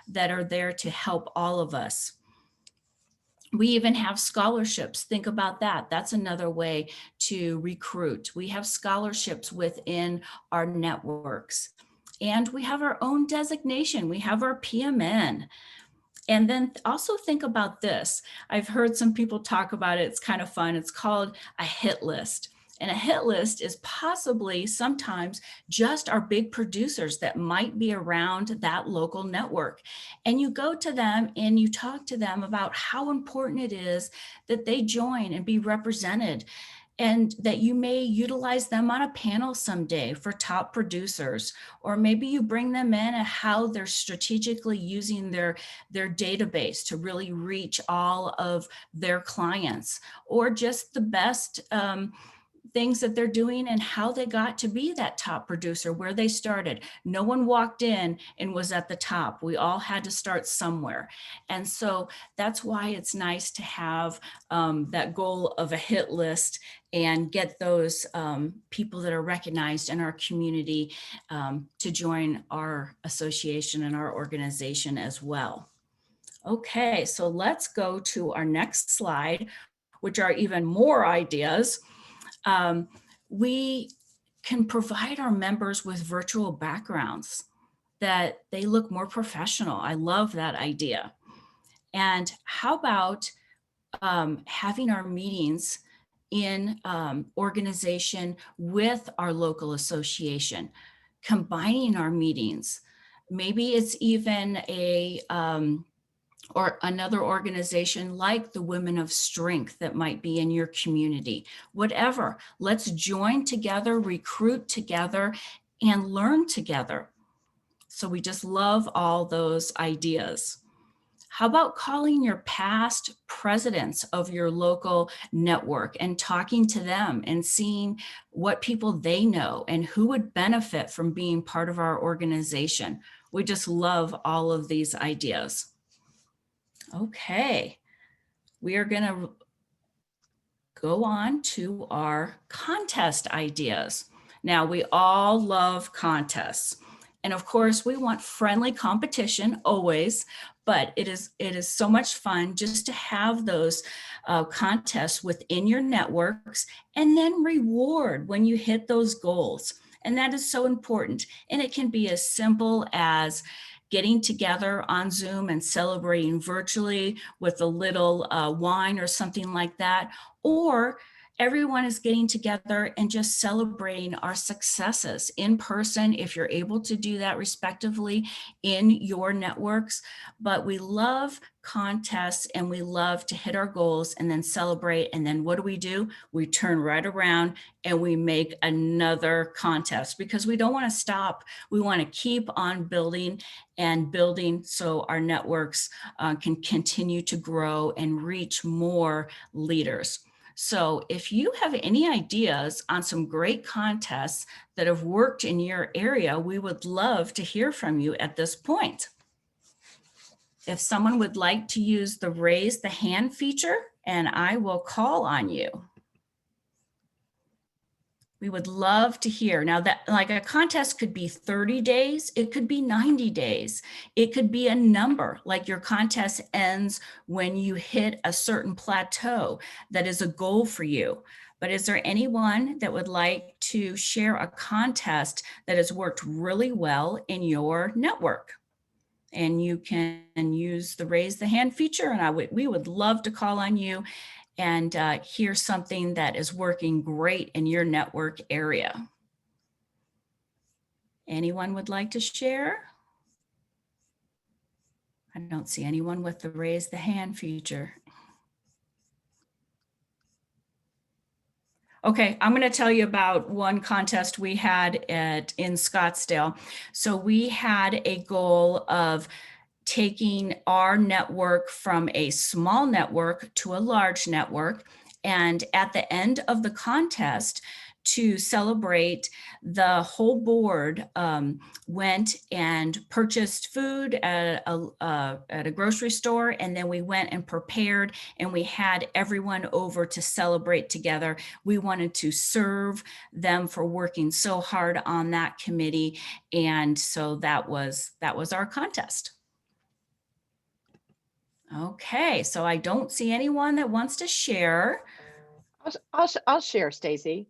that are there to help all of us. We even have scholarships. Think about that. That's another way to recruit. We have scholarships within our networks. And we have our own designation. We have our PMN. And then also think about this. I've heard some people talk about it. It's kind of fun. It's called a hit list. And a hit list is possibly sometimes just our big producers that might be around that local network. And you go to them and you talk to them about how important it is that they join and be represented, and that you may utilize them on a panel someday for top producers, or maybe you bring them in and how they're strategically using their database to really reach all of their clients, or just the best things that they're doing and how they got to be that top producer, where they started. No one walked in and was at the top. We all had to start somewhere. And so that's why it's nice to have that goal of a hit list and get those people that are recognized in our community to join our association and our organization as well. Okay, so let's go to our next slide, which are even more ideas. We can provide our members with virtual backgrounds that they look more professional. I love that idea. And how about having our meetings in organization with our local association, combining our meetings. Maybe it's even or another organization like the Women of Strength that might be in your community. Whatever, let's join together, recruit together, and learn together. So we just love all those ideas. How about calling your past presidents of your local network and talking to them and seeing what people they know and who would benefit from being part of our organization? We just love all of these ideas. Okay, we are going to go on to our contest ideas. Now, we all love contests. And of course, we want friendly competition always, but it is so much fun just to have those contests within your networks and then reward when you hit those goals. And that is so important. And it can be as simple as getting together on Zoom and celebrating virtually with a little wine or something like that, or everyone is getting together and just celebrating our successes in person, if you're able to do that respectively in your networks. But we love contests and we love to hit our goals and then celebrate. And then what do? We turn right around and we make another contest, because we don't want to stop. We want to keep on building and building so our networks can continue to grow and reach more leaders. So if you have any ideas on some great contests that have worked in your area, we would love to hear from you at this point. If someone would like to use the raise the hand feature, and I will call on you. We would love to hear. Now, that, like, a contest could be 30 days, it could be 90 days. It could be a number, like your contest ends when you hit a certain plateau that is a goal for you. But is there anyone that would like to share a contest that has worked really well in your network? And you can use the raise the hand feature, and we would love to call on you and hear something that is working great in your network area. Anyone would like to share? I don't see anyone with the raise the hand feature. Okay, I'm going to tell you about one contest we had in Scottsdale. So we had a goal of taking our network from a small network to a large network. And at the end of the contest, to celebrate, the whole board went and purchased food at a grocery store, and then we went and prepared, and we had everyone over to celebrate together. We wanted to serve them for working so hard on that committee, and so that was our contest. Okay, so I don't see anyone that wants to share. I'll share, Stacy.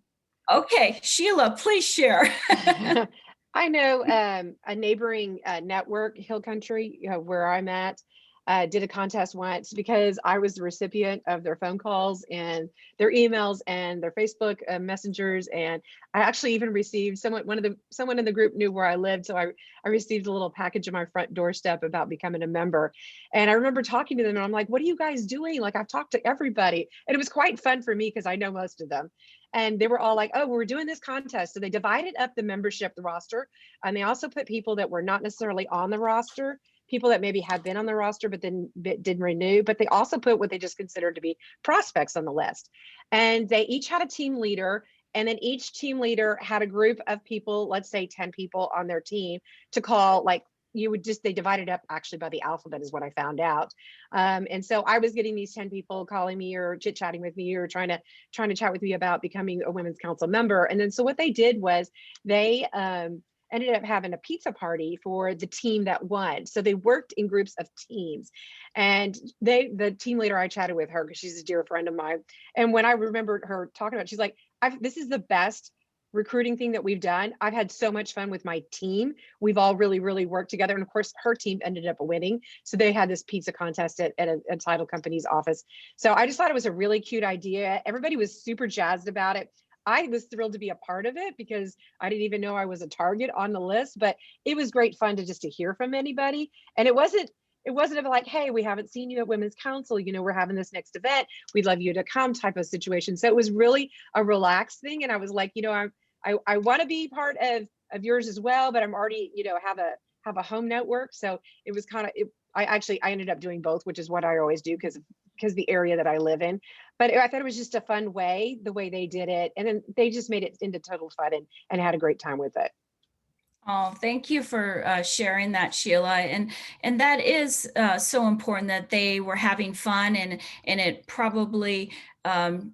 Okay, Sheila, please share. I know a neighboring network, Hill Country, where I'm at, did a contest once because I was the recipient of their phone calls and their emails and their Facebook messengers, and I actually even received someone in the group knew where I lived, so I received a little package on my front doorstep about becoming a member. And I remember talking to them, and I'm like, "What are you guys doing?" Like, I've talked to everybody, and it was quite fun for me because I know most of them. And they were all like, "Oh, we're doing this contest." So they divided up the membership, the roster, and they also put people that were not necessarily on the roster, people that maybe had been on the roster but then didn't renew, but they also put what they just considered to be prospects on the list. And they each had a team leader, and then each team leader had a group of people, let's say 10 people on their team, to call, like, they divided up actually by the alphabet is what I found out. And so I was getting these 10 people calling me or chit-chatting with me or trying to chat with me about becoming a women's council member. And then so what they did was they ended up having a pizza party for the team that won. So they worked in groups of teams, and the team leader, I chatted with her because she's a dear friend of mine. And when I remembered her talking about it, she's like, this is the best recruiting thing that we've done. I've had so much fun with my team. We've all really, really worked together. And of course, her team ended up winning. So they had this pizza contest at a title company's office. So I just thought it was a really cute idea. Everybody was super jazzed about it. I was thrilled to be a part of it because I didn't even know I was a target on the list, but it was great fun to hear from anybody. And it wasn't like, "Hey, we haven't seen you at Women's Council, we're having this next event, we'd love you to come," type of situation. So it was really a relaxed thing. And I was like, I want to be part of yours as well, but I'm already, have a home network. So it was kind of, I ended up doing both, which is what I always do because the area that I live in. But I thought it was just a fun way, the way they did it. And then they just made it into total fun and had a great time with it. Oh, thank you for sharing that, Sheila. And that is so important that they were having fun, and it probably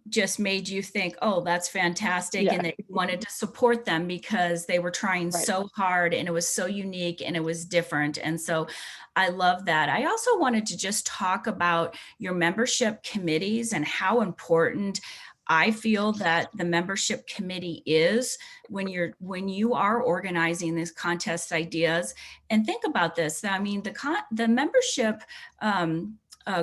just made you think, "Oh, that's fantastic." Yeah. And that you wanted to support them because they were trying Right. so hard, and it was so unique and it was different. And so I love that. I also wanted to just talk about your membership committees and how important I feel that the membership committee is when you are organizing these contest ideas. And think about this. I mean, the membership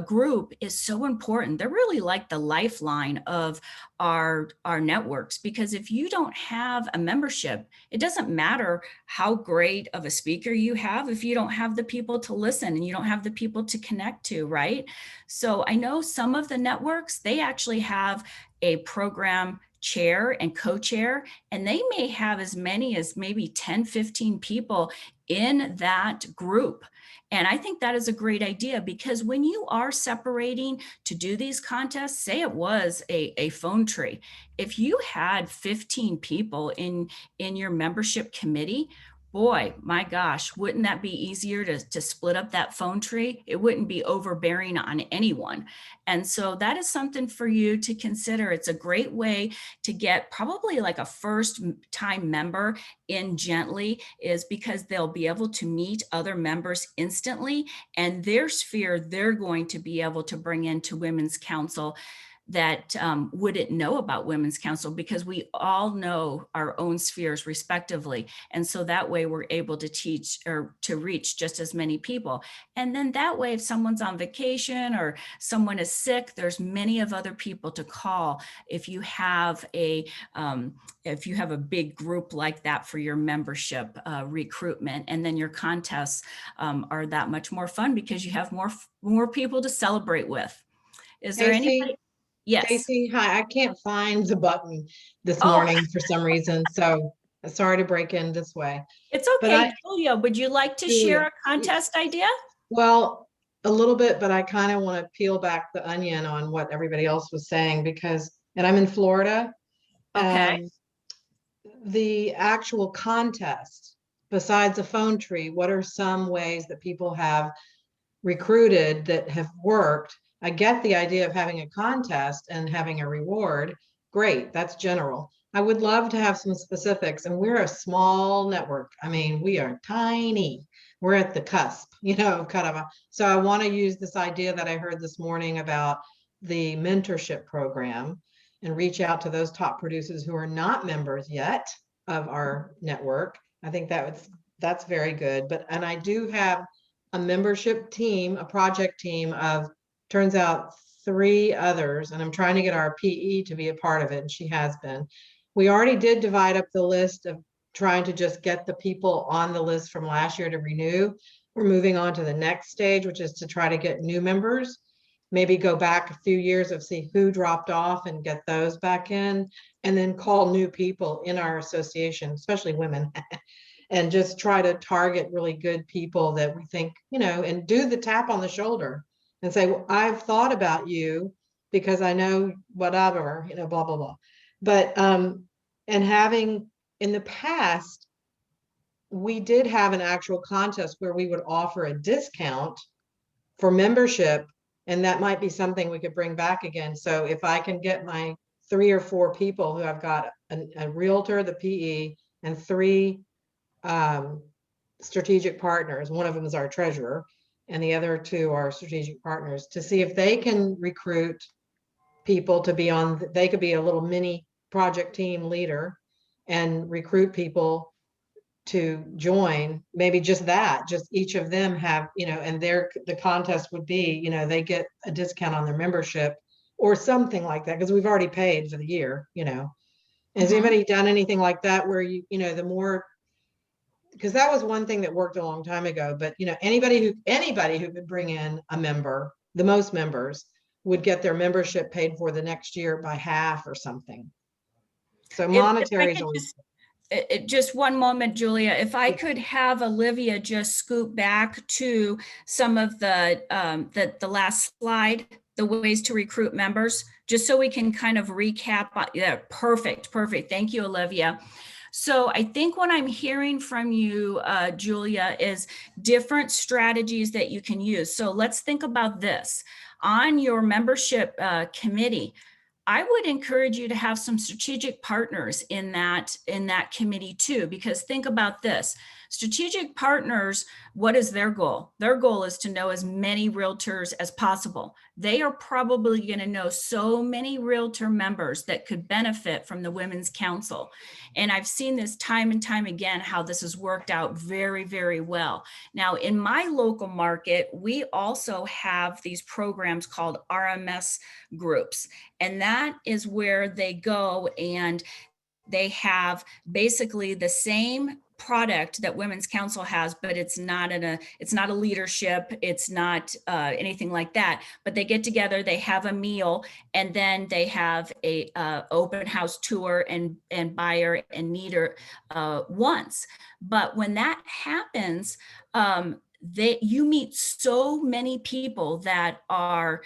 group is so important. They're really like the lifeline of our networks, because if you don't have a membership, it doesn't matter how great of a speaker you have if you don't have the people to listen and you don't have the people to connect to, right? So I know some of the networks, they actually have a program chair and co-chair, and they may have as many as maybe 10, 15 people in that group. And I think that is a great idea, because when you are separating to do these contests, say it was a phone tree, if you had 15 people in your membership committee, boy, my gosh, wouldn't that be easier to split up that phone tree? It wouldn't be overbearing on anyone. And so that is something for you to consider. It's a great way to get probably like a first time member in gently, is because they'll be able to meet other members instantly, and their sphere they're going to be able to bring into Women's Council that wouldn't know about Women's Council, because we all know our own spheres respectively. And so that way we're able to teach or to reach just as many people. And then that way, if someone's on vacation or someone is sick, there's many of other people to call if you have a big group like that for your membership recruitment. And then your contests are that much more fun because you have more people to celebrate with. Is there anybody? Yes. Stacey, hi. I can't find the button this Oh. morning for some reason, so sorry to break in this way. It's But okay, Julia. Would you like to share Julia, a contest idea? Well, a little bit, but I kind of want to peel back the onion on what everybody else was saying and I'm in Florida. Okay. The actual contest, besides a phone tree, what are some ways that people have recruited that have worked? I get the idea of having a contest and having a reward. Great, that's general. I would love to have some specifics, and we're a small network. I mean, we are tiny. We're at the cusp, so I want to use this idea that I heard this morning about the mentorship program and reach out to those top producers who are not members yet of our network. I think that's very good. And I do have a membership team, a project team of, turns out, 3 others, and I'm trying to get our PE to be a part of it, and she has been. We already did divide up the list of trying to just get the people on the list from last year to renew. We're moving on to the next stage, which is to try to get new members, maybe go back a few years of see who dropped off and get those back in, and then call new people in our association, especially women, and just try to target really good people that we think, and do the tap on the shoulder and say, well, I've thought about you because I know whatever, blah, blah, blah. But, and having in the past, we did have an actual contest where we would offer a discount for membership, and that might be something we could bring back again. So if I can get my 3 or 4 people who I've got a realtor, the PE, and 3 strategic partners, one of them is our treasurer, and the other 2 are strategic partners, to see if they can recruit people to be on, they could be a little mini project team leader and recruit people to join. Maybe just each of them have, and the contest would be, they get a discount on their membership or something like that, because we've already paid for the year, Has anybody done anything like that where the more, because that was one thing that worked a long time ago, but anybody who could bring in a member, the most members would get their membership paid for the next year by half or something. So monetary is always. Just one moment, Julia. If I could have Olivia just scoot back to some of the last slide, the ways to recruit members, just so we can kind of recap. Yeah, perfect. Thank you, Olivia. So I think what I'm hearing from you, Julia, is different strategies that you can use. So let's think about this. On your membership committee, I would encourage you to have some strategic partners in that committee too, because think about this. Strategic partners, what is their goal? Their goal is to know as many realtors as possible. They are probably going to know so many realtor members that could benefit from the Women's Council. And I've seen this time and time again, how this has worked out very, very well. Now, in my local market, we also have these programs called RMS Groups. And that is where they go and they have basically the same product that Women's Council has, but it's not a leadership, it's not anything like that. But they get together, they have a meal, and then they have a open house tour and buyer and meter once. But when that happens, you meet so many people that are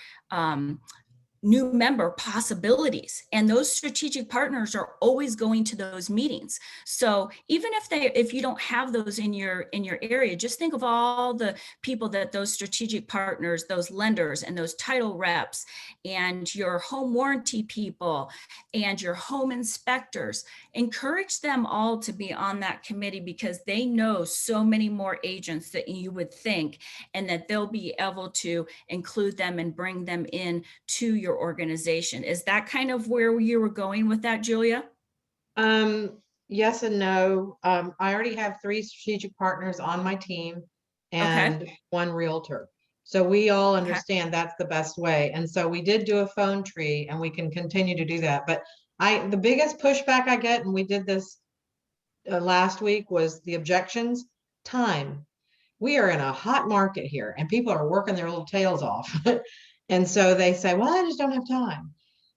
new member possibilities, and those strategic partners are always going to those meetings. So even if you don't have those in your area, just think of all the people that those strategic partners, those lenders and those title reps and your home warranty people and your home inspectors, encourage them all to be on that committee, because they know so many more agents than you would think, and that they'll be able to include them and bring them in to your organization. Is that kind of where you were going with that, Julia? Yes and no. I already have 3 strategic partners on my team and 1 realtor. So we all understand that's the best way. And so we did do a phone tree, and we can continue to do that. But the biggest pushback I get, and we did this last week, was the objections. Time. We are in a hot market here, and people are working their little tails off. And so they say, well, I just don't have time.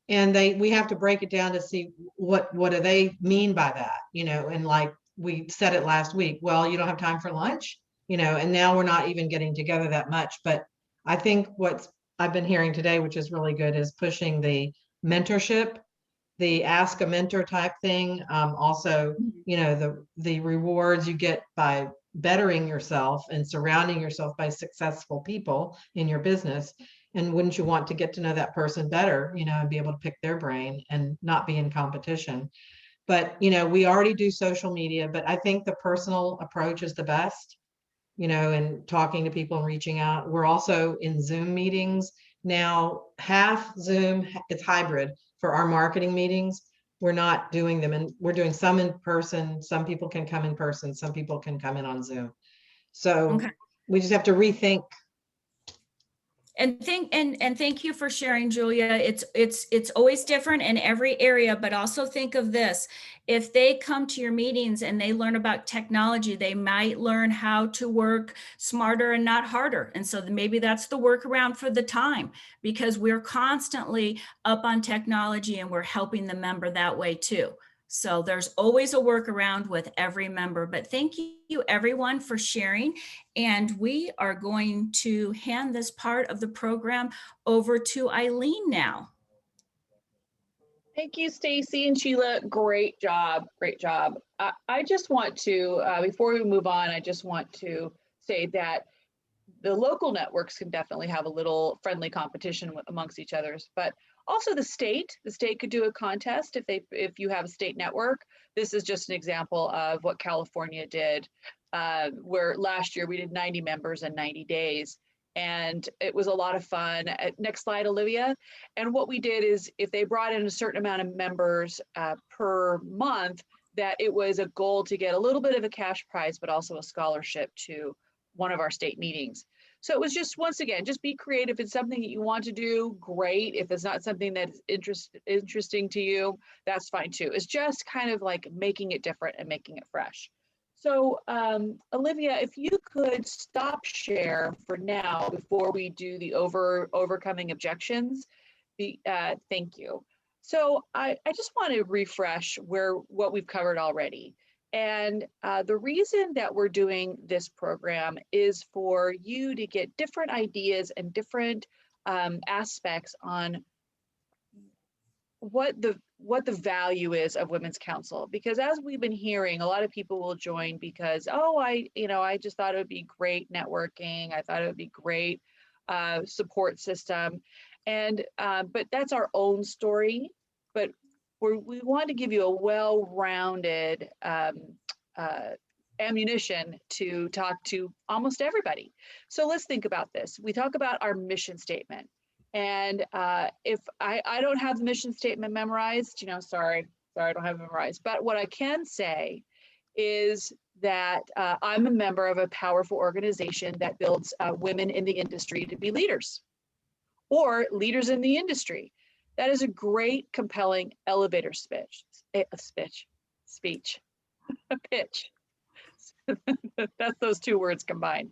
And we have to break it down to see what do they mean by that, and like we said it last week, well, you don't have time for lunch, and now we're not even getting together that much. But I think what I've been hearing today, which is really good, is pushing the mentorship, the ask a mentor type thing. Also, the rewards you get by bettering yourself and surrounding yourself by successful people in your business. And wouldn't you want to get to know that person better, and be able to pick their brain and not be in competition? But, we already do social media, but I think the personal approach is the best, and talking to people and reaching out. We're also in Zoom meetings now, half Zoom, it's hybrid for our marketing meetings. We're not doing them, and we're doing some in person. Some people can come in person, some people can come in on Zoom. So we just have to rethink. And thank you for sharing, Julia. It's always different in every area, but also think of this. If they come to your meetings and they learn about technology, they might learn how to work smarter and not harder. And so maybe that's the workaround for the time, because we're constantly up on technology and we're helping the member that way too. So there's always a workaround with every member. But thank you everyone for sharing. And we are going to hand this part of the program over to Eileen now. Thank you, Stacy and Sheila. Great job. Great job. I just want to, before we move on, I just want to say that the local networks can definitely have a little friendly competition amongst each others, but also the state could do a contest if you have a state network. This is just an example of what California did, where last year we did 90 members in 90 days. And it was a lot of fun. Next slide, Olivia. And what we did is, if they brought in a certain amount of members per month, that it was a goal to get a little bit of a cash prize, but also a scholarship to one of our state meetings. So it was just, once again, just be creative. If it's something that you want to do, great. If it's not something that's interesting to you, that's fine too. It's just kind of like making it different and making it fresh. So Olivia, if you could stop share for now before we do the overcoming objections, thank you. So I just want to refresh what we've covered already. And the reason that we're doing this program is for you to get different ideas and different aspects on what the value is of Women's Council. Because as we've been hearing, a lot of people will join because, oh, I just thought it would be great networking. I thought it would be great support system. And but that's our own story. But we want to give you a well-rounded ammunition to talk to almost everybody. So let's think about this. We talk about our mission statement. And if I don't have the mission statement memorized, sorry, I don't have it memorized. But what I can say is that I'm a member of a powerful organization that builds women in the industry to be leaders or leaders in the industry. That is a great, compelling elevator speech, a pitch. That's those two words combined.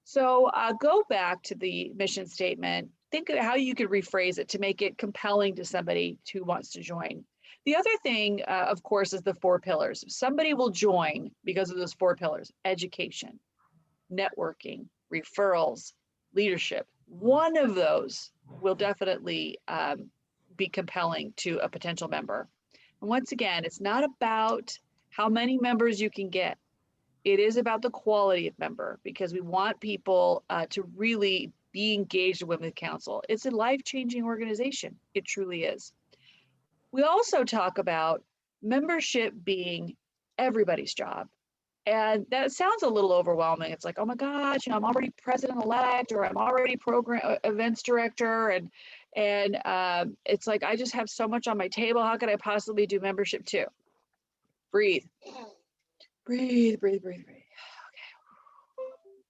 So go back to the mission statement. Think of how you could rephrase it to make it compelling to somebody who wants to join. The other thing, of course, is the 4 pillars. Somebody will join because of those 4 pillars: education, networking, referrals, leadership. One of those will definitely be compelling to a potential member. And once again, it's not about how many members you can get. It is about the quality of member, because we want people to really be engaged in Women's Council. It's a life-changing organization. It truly is. We also talk about membership being everybody's job. And that sounds a little overwhelming. It's like, oh my gosh, I'm already president-elect, or I'm already program events director. And it's like, I just have so much on my table. How could I possibly do membership too? Breathe. Breathe, breathe, breathe, breathe. Okay.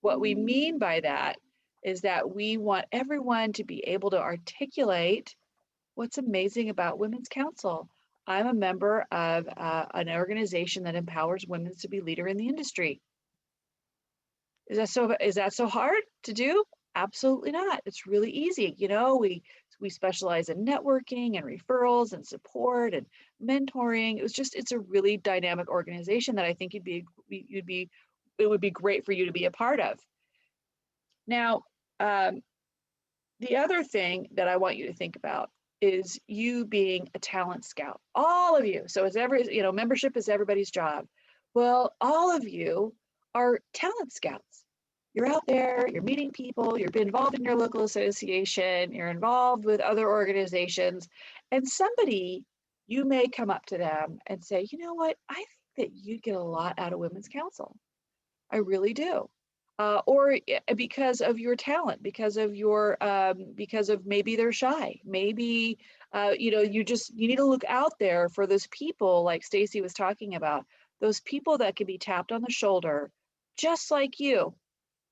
What we mean by that is that we want everyone to be able to articulate what's amazing about Women's Council. I'm a member of an organization that empowers women to be leader in the industry. Is that so hard to do? Absolutely not. It's really easy. We specialize in networking and referrals and support and mentoring. It's a really dynamic organization that I think it would be great for you to be a part of. Now, the other thing that I want you to think about is you being a talent scout. All of you. So membership is everybody's job. Well, all of you are talent scouts. You're out there, you're meeting people, you're involved in your local association, you're involved with other organizations, and you may come up to them and say, you know what, I think that you'd get a lot out of Women's Council. I really do. Or because of your talent, because of maybe they're shy, maybe you need to look out there for those people like Stacy was talking about, those people that can be tapped on the shoulder, just like you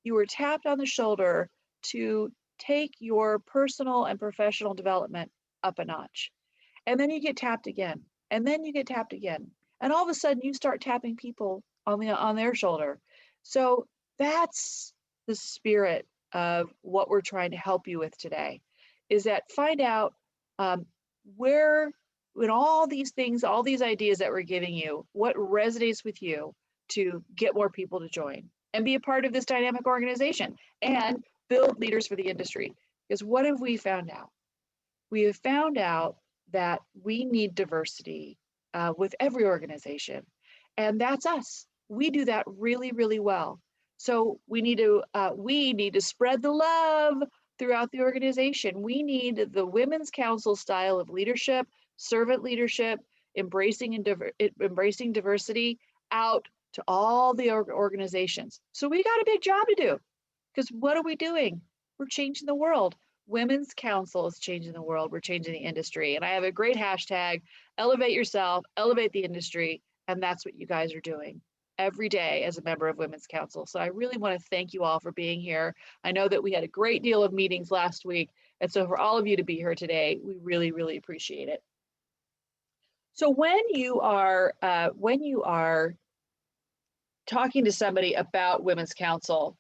were tapped on the shoulder to take your personal and professional development up a notch. And then you get tapped again, and then you get tapped again, and all of a sudden you start tapping people on their shoulder. So that's the spirit of what we're trying to help you with today, is that find out where, in all these things, all these ideas that we're giving you, what resonates with you to get more people to join and be a part of this dynamic organization and build leaders for the industry. Because what have we found out? We have found out that we need diversity with every organization, and that's us. We do that really, really well. So we need to spread the love throughout the organization. We need the Women's Council style of leadership, servant leadership, embracing diversity out to all the organizations. So we got a big job to do, because what are we doing? We're changing the world. Women's Council is changing the world. We're changing the industry. And I have a great hashtag: elevate yourself, elevate the industry. And that's what you guys are doing every day as a member of Women's Council. So I really want to thank you all for being here. I know that we had a great deal of meetings last week. And so for all of you to be here today, we really, really appreciate it. So when you are talking to somebody about Women's Council,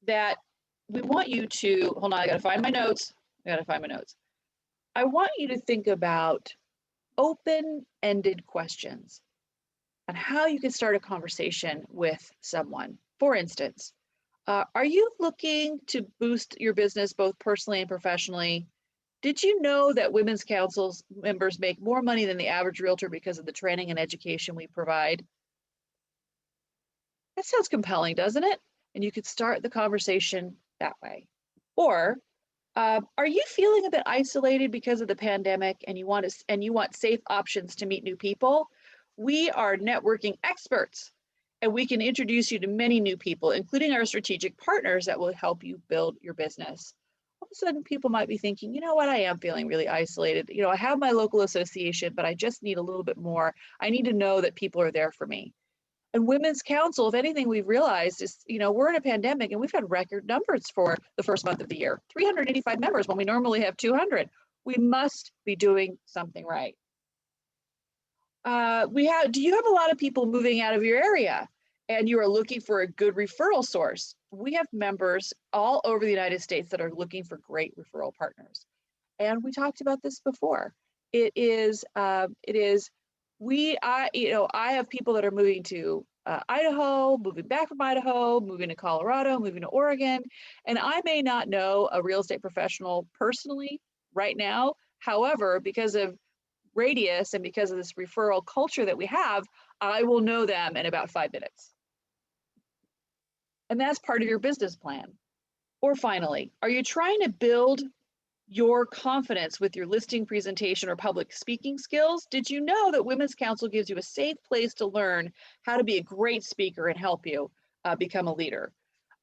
that we want you to, hold on, I gotta find my notes. I want you to think about open-ended questions on how you can start a conversation with someone. For instance, are you looking to boost your business both personally and professionally? Did you know that Women's Council's members make more money than the average realtor because of the training and education we provide? That sounds compelling, doesn't it? And you could start the conversation that way. Or Are you feeling a bit isolated because of the pandemic and you want safe options to meet new people? We are networking experts and we can introduce you to many new people, including our strategic partners that will help you build your business. All of a sudden people might be thinking, you know what, I am feeling really isolated. You know, I have my local association, but I just need a little bit more. I need to know that people are there for me. And Women's Council, if anything, we've realized is, you know, we're in a pandemic and we've had record numbers for the first month of the year, 385 members when we normally have 200. We must be doing something right. Do you have a lot of people moving out of your area and you are looking for a good referral source? We have members all over the United States that are looking for great referral partners. And we talked about this before. I have people that are moving to Idaho, moving back from Idaho, moving to Colorado, moving to Oregon. And I may not know a real estate professional personally right now. However, because of radius and because of this referral culture that we have, I will know them in about 5 minutes. And that's part of your business plan. Or finally, are you trying to build your confidence with your listing presentation or public speaking skills? Did you know that Women's Council gives you a safe place to learn how to be a great speaker and help you become a leader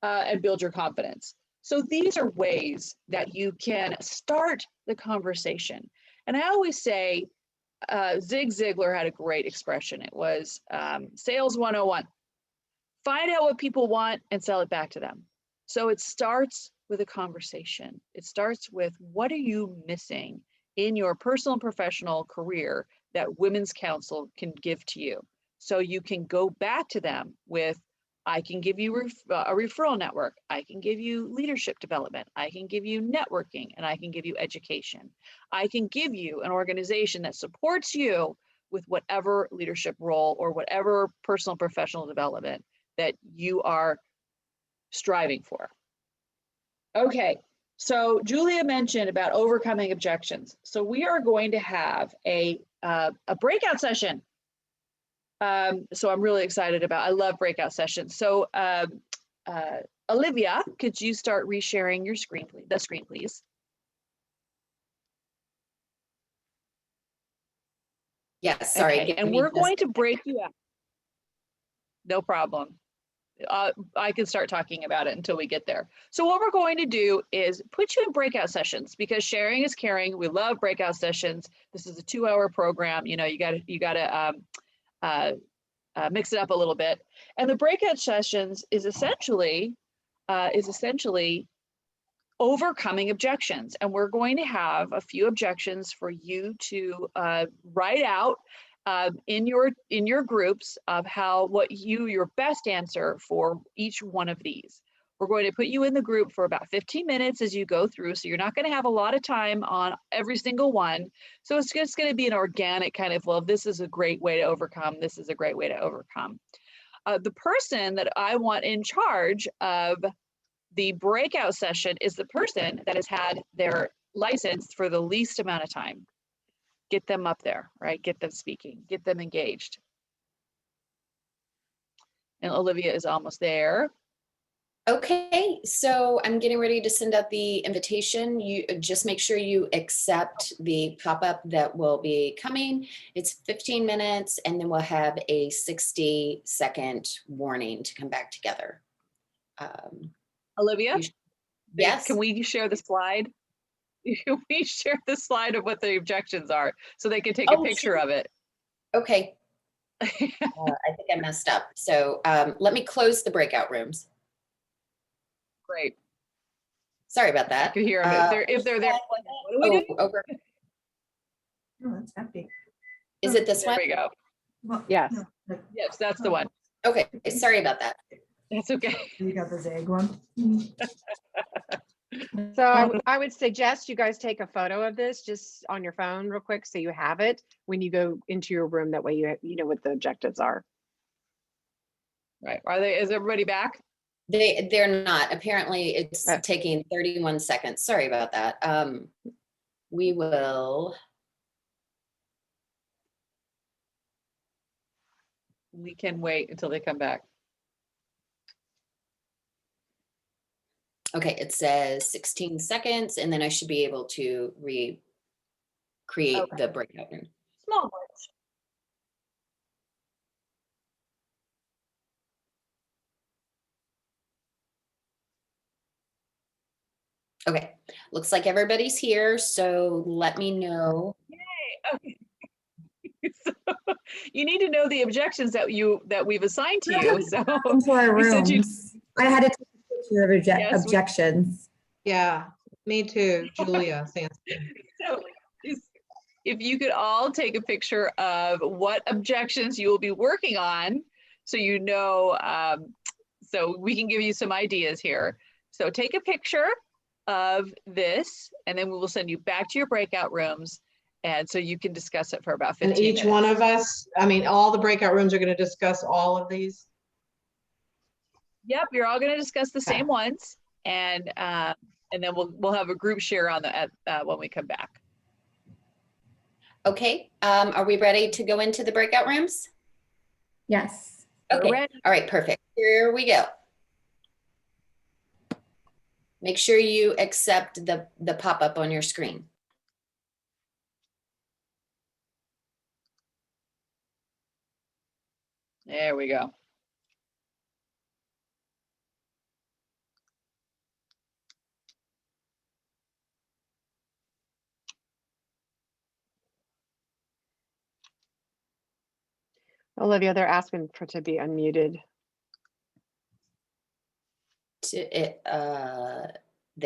and build your confidence? So these are ways that you can start the conversation. And I always say, Zig Ziglar had a great expression. It was sales 101. Find out what people want and sell it back to them. So it starts with a conversation. It starts with, what are you missing in your personal and professional career that Women's Council can give to you? So you can go back to them with, I can give you a referral network. I can give you leadership development. I can give you networking, and I can give you education. I can give you an organization that supports you with whatever leadership role or whatever personal and professional development that you are striving for. Okay, so Julia mentioned about overcoming objections. So we are going to have a breakout session. So I'm really excited about, I love breakout sessions. So Olivia, could you start resharing your screen, please? The screen, please. Yes, sorry. Okay, and we're going to break you up. No problem. I can start talking about it until we get there. So what we're going to do is put you in breakout sessions, because sharing is caring. We love breakout sessions. This is a 2-hour program. You know, you got to mix it up a little bit. And the breakout sessions is essentially overcoming objections. And we're going to have a few objections for you to write out in your groups of your best answer for each one of these. We're going to put you in the group for about 15 minutes as you go through. So you're not going to have a lot of time on every single one. So it's just going to be an organic kind of, well, this is a great way to overcome. This is a great way to overcome. The person that I want in charge of the breakout session is the person that has had their license for the least amount of time. Get them up there, right? Get them speaking, get them engaged. And Olivia is almost there. Okay, so I'm getting ready to send out the invitation. You just make sure you accept the pop-up that will be coming. It's 15 minutes, and then we'll have a 60-second warning to come back together. Olivia? Yes. Can we share the slide? Can we share the slide of what the objections are so they can take a picture of it? Okay. I think I messed up. So let me close the breakout rooms. Great. Sorry about that. You can hear them if they're there. What do we do? Over. Oh, that's empty. Is it this There one? we go. Well, Yes. no, Yes, that's the one. Okay, sorry about that. That's okay. You got the vague one. So I would suggest you guys take a photo of this just on your phone real quick, so you have it when you go into your room. That way you know what the objectives are. Right. Is everybody back? They're not. Apparently it's taking 31 seconds. Sorry about that. We can wait until they come back. Okay, it says 16 seconds, and then I should be able to create Okay. the breakout room. Small words. Okay, looks like everybody's here, so let me know. Okay. So, you need to know the objections that we've assigned to you. So Into our you said rooms. I had to take a picture of Yes, we- objections. Yeah, me too, Julia Sansky. so if you could all take a picture of what objections you will be working on, so you know, so we can give you some ideas here. So take a picture of this, and then we will send you back to your breakout rooms. And so you can discuss it for about 15 And each minutes. one of us, I mean, all the breakout rooms are going to discuss all of these. Yep, you're all going to discuss the Okay. same ones, and then we'll have a group share on the when we come back. Okay, are we ready to go into the breakout rooms? Yes. We're Okay, ready. all right, perfect. Here we go. Make sure you accept the pop-up on your screen. There we go. Olivia, they're asking for to be unmuted. They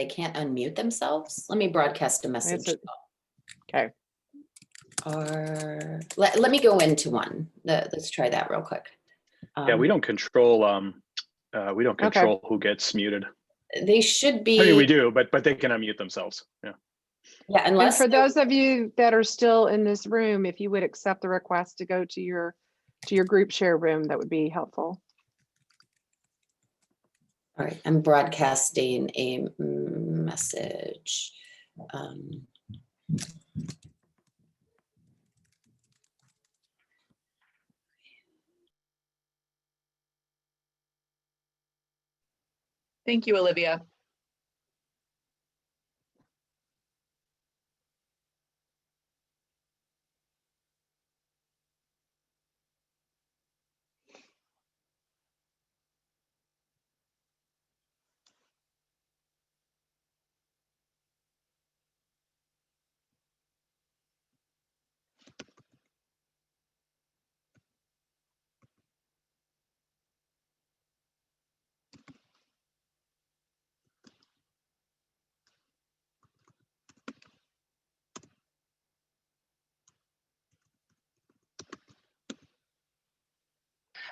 can't unmute themselves. Let me broadcast a message. Okay. Or let me go into one. Let's try that real quick. Yeah, we don't control who gets muted. They should be. I mean, we do, but they can unmute themselves. Yeah. Yeah, And unless for those of you that are still in this room, if you would accept the request to go to your group share room, that would be helpful. All right, I'm broadcasting a message. Thank you, Olivia.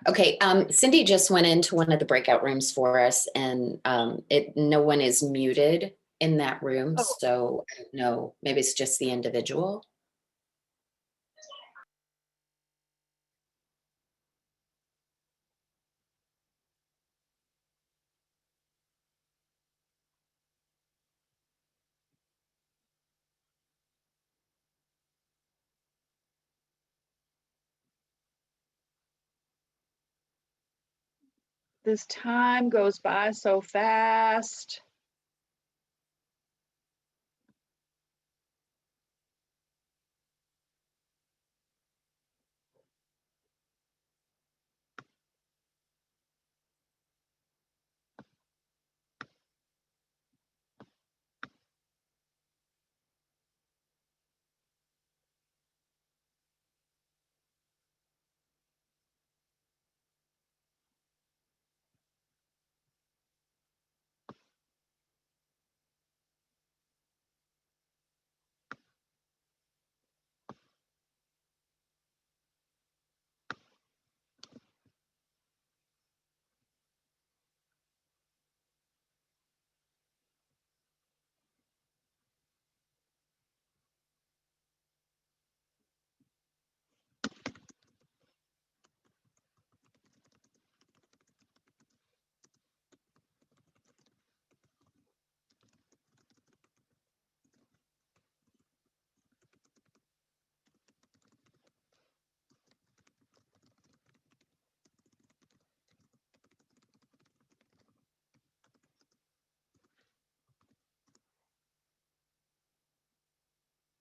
Okay, Cindy just went into one of the breakout rooms for us, and no one is muted in that room. Oh. So I don't know, maybe it's just the individual. This time goes by so fast.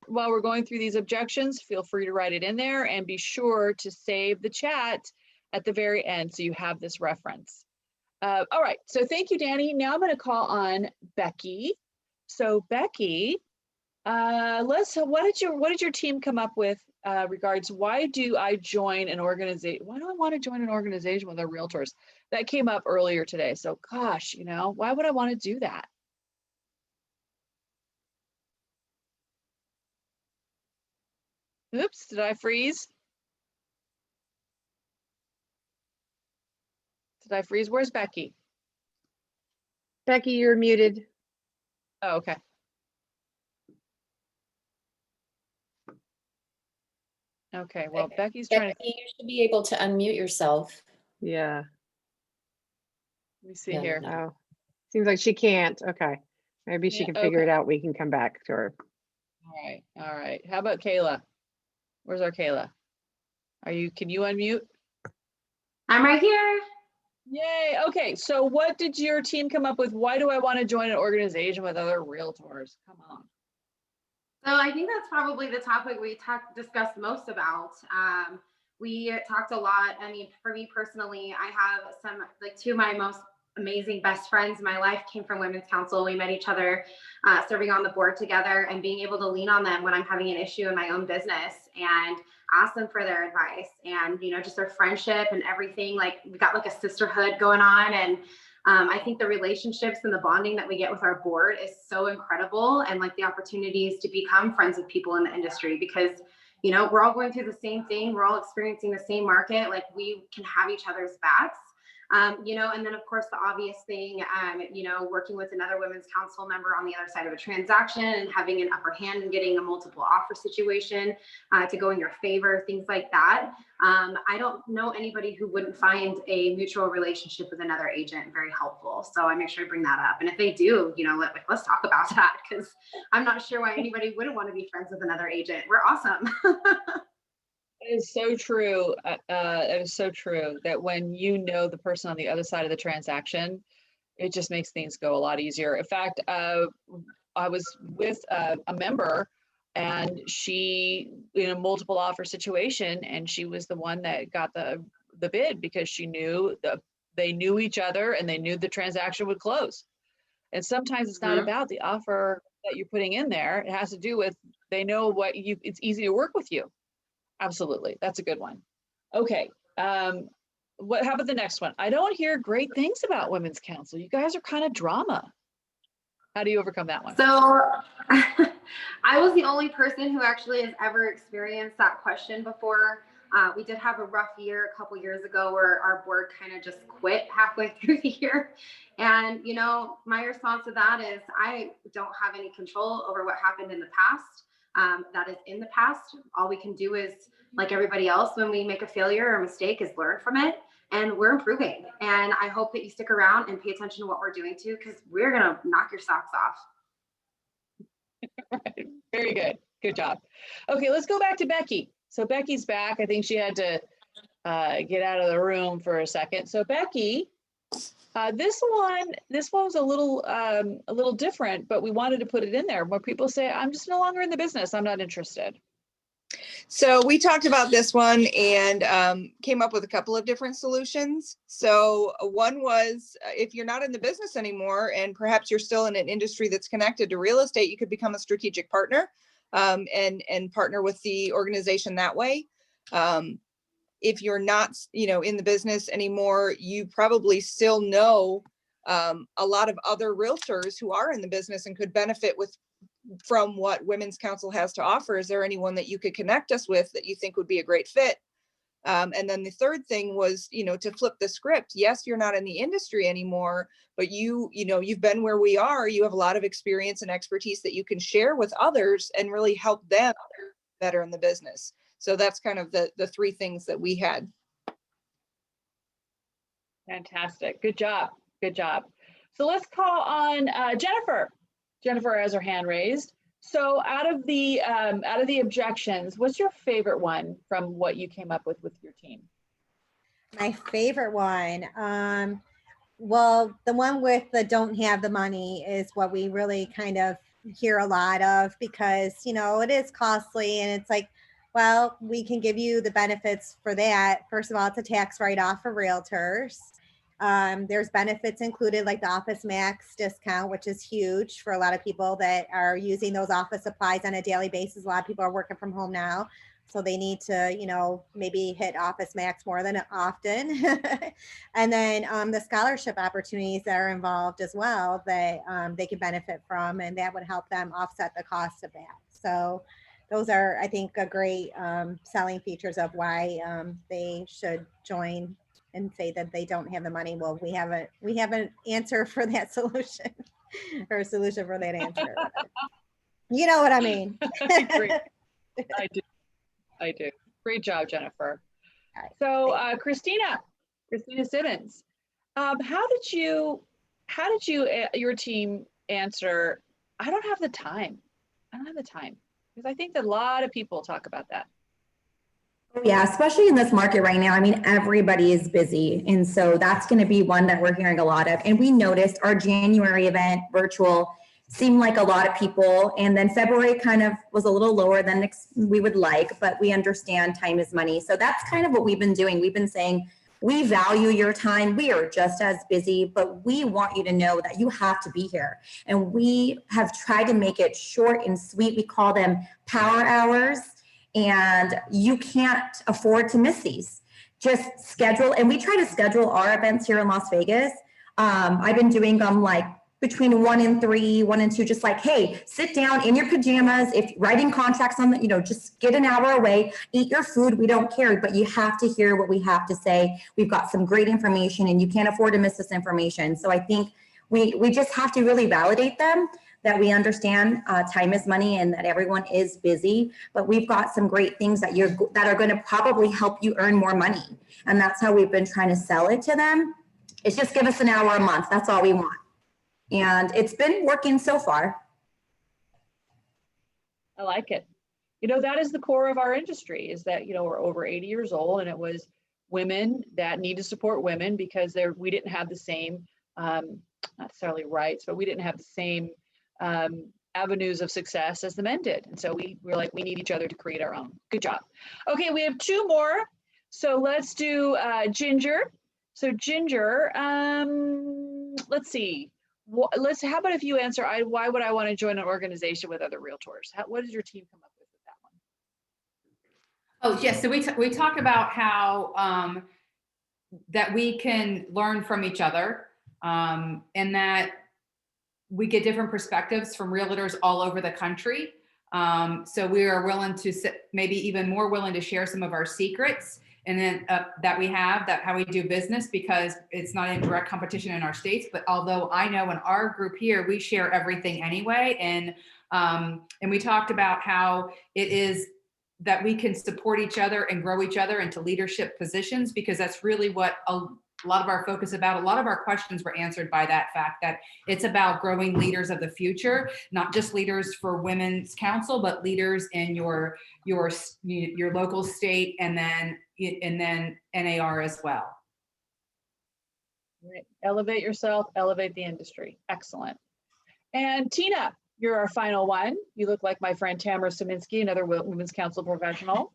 while we're going through these objections, feel free to write it in there and be sure to save the chat at the very end so you have this reference. All right, so thank you, Danny. Now I'm going to call on Becky. So Becky, what did your team come up with regards why do I join an organization? Why do I want to join an organization with other realtors? That came up earlier today. So gosh, you know, why would I want to do that? Oops, did I freeze? Did I freeze? Where's Becky? Becky, you're muted. Oh, okay. Okay, well, Becky's trying to. You should be able to unmute yourself. Yeah. Let me see Yeah. here. Oh, seems like she can't. Okay. Maybe she Yeah, can figure okay. it out. We can come back to her. All right. How about Kayla? Where's our Kayla? Can you unmute? I'm right here. Yay. Okay, so what did your team come up with? Why do I want to join an organization with other realtors? Come on. So I think that's probably the topic we discussed most about. We talked a lot. I mean, for me personally, I have two of my most amazing best friends in my life came from Women's Council. We met each other serving on the board together, and being able to lean on them when I'm having an issue in my own business and ask them for their advice, and, you know, just their friendship and everything. Like, we got like a sisterhood going on. And I think the relationships and the bonding that we get with our board is so incredible, and like the opportunities to become friends with people in the industry, because, you know, we're all going through the same thing. We're all experiencing the same market. Like, we can have each other's backs. You know, and then of course the obvious thing, you know, working with another Women's Council member on the other side of a transaction and having an upper hand and getting a multiple offer situation to go in your favor, things like that. I don't know anybody who wouldn't find a mutual relationship with another agent very helpful. So I make sure to bring that up. And if they do, you know, let's talk about that, because I'm not sure why anybody wouldn't want to be friends with another agent. We're awesome. It is so true. It is so true that when you know the person on the other side of the transaction, it just makes things go a lot easier. In fact, I was with a member, and she in a multiple offer situation, and she was the one that got the bid because she knew they knew each other and they knew the transaction would close. And sometimes it's not about the offer that you're putting in there. It has to do with they know it's easy to work with you. Absolutely. That's a good one. Okay. How about the next one? I don't hear great things about Women's Council. You guys are kind of drama. How do you overcome that one? So I was the only person who actually has ever experienced that question before. We did have a rough year a couple years ago where our board kind of just quit halfway through the year. And, you know, my response to that is I don't have any control over what happened in the past. That is in the past. All we can do is, like everybody else, when we make a failure or a mistake, is learn from it, and we're improving. And I hope that you stick around and pay attention to what we're doing too, because we're gonna knock your socks off. Right. Very good. Good job. Okay, let's go back to Becky. So Becky's back. I think she had to get out of the room for a second. So Becky, this one was a little different, but we wanted to put it in there where people say, I'm just no longer in the business. I'm not interested. So we talked about this one and came up with a couple of different solutions. So one was if you're not in the business anymore and perhaps you're still in an industry that's connected to real estate, you could become a strategic partner and partner with the organization that way. If you're not, you know, in the business anymore, you probably still know a lot of other realtors who are in the business and could benefit from what Women's Council has to offer. Is there anyone that you could connect us with that you think would be a great fit? And then the third thing was, you know, to flip the script. Yes, you're not in the industry anymore, but you know, you've been where we are. You have a lot of experience and expertise that you can share with others and really help them better in the business. So that's kind of the three things that we had. Fantastic. Good job. Good job. So let's call on Jennifer. Jennifer has her hand raised. So out of the objections, what's your favorite one from what you came up with your team? My favorite one, well, the one with the don't have the money is what we really kind of hear a lot of, because, you know, it is costly, and it's like, well, we can give you the benefits for that. First of all, it's a tax write-off for realtors. There's benefits included, like the Office Max discount, which is huge for a lot of people that are using those office supplies on a daily basis. A lot of people are working from home now, so they need to, you know, maybe hit Office Max more than often. And then the scholarship opportunities that are involved as well, that they can benefit from, and that would help them offset the cost of that. So those are, I think, a great selling features of why they should join, and say that they don't have the money. Well, we have an answer for that solution, or a solution for that answer. You know what I mean? Great. I do. Great job, Jennifer. Right. So Christina Simmons, how did your team answer, I don't have the time? Because I think that a lot of people talk about that. Yeah, especially in this market right now. I mean, everybody is busy. And so that's going to be one that we're hearing a lot of. And we noticed our January event, virtual, seemed like a lot of people. And then February kind of was a little lower than we would like, but we understand time is money. So that's kind of what we've been doing. We've been saying, we value your time. We are just as busy, but we want you to know that you have to be here. And we have tried to make it short and sweet. We call them power hours. And you can't afford to miss these. Just schedule, and we try to schedule our events here in Las Vegas. I've been doing them like between 1 and 3, 1 and 2, just like, hey, sit down in your pajamas, if writing contracts on the, you know, just get an hour away, eat your food, we don't care, but you have to hear what we have to say. We've got some great information, and you can't afford to miss this information. So I think we just have to really validate them, that we understand time is money and that everyone is busy, but we've got some great things that are going to probably help you earn more money. And that's how we've been trying to sell it to them. It's just give us an hour a month. That's all we want. And it's been working so far. I like it. You know, that is the core of our industry, is that, you know, we're over 80 years old, and it was women that need to support women because we didn't have the same, not necessarily rights, but we didn't have the same avenues of success as the men did. And so we're like, we need each other to create our own. Good job. Okay, we have 2 more. So let's do Ginger. So Ginger, let's see. How about if you answer, why would I want to join an organization with other realtors? What did your team come up with that one? Oh, yes. So we talk about how that we can learn from each other, and that we get different perspectives from realtors all over the country. So we are willing to maybe even more willing to share some of our secrets, and then that we have, that how we do business, because it's not in direct competition in our states. But although I know in our group here, we share everything anyway. And we talked about how it is that we can support each other and grow each other into leadership positions, because that's really what a lot of our focus about. A lot of our questions were answered by that fact, that it's about growing leaders of the future, not just leaders for Women's Council, but leaders in your local state, and then NAR as well. Right. Elevate yourself, elevate the industry. Excellent. And Tina, you're our final one. You look like my friend Tamara Saminsky, another Women's Council professional.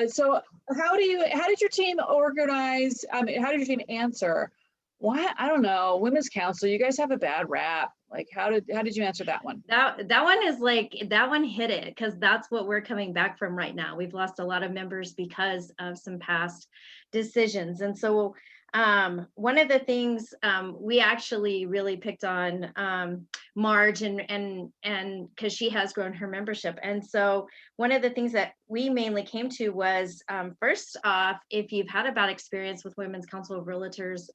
So how did your team organize? How did your team answer? Why? I don't know. Women's Council, you guys have a bad rap. Like, how did you answer that one? That one is like, that one hit it, because that's what we're coming back from right now. We've lost a lot of members because of some past decisions. And so one of the things we actually really picked on Marge, and because she has grown her membership. And so one of the things that we mainly came to was, first off, if you've had a bad experience with Women's Council of Realtors,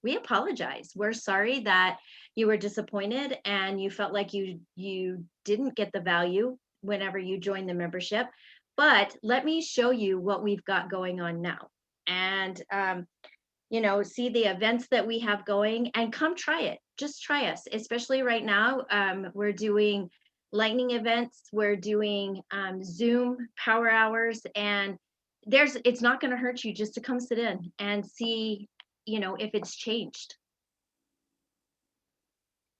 we apologize. We're sorry that you were disappointed and you felt like you didn't get the value whenever you joined the membership. But let me show you what we've got going on now. And you know, see the events that we have going, and come try it. Just try us, especially right now. We're doing lightning events. We're doing Zoom power hours, and it's not going to hurt you just to come sit in and see, you know, if it's changed.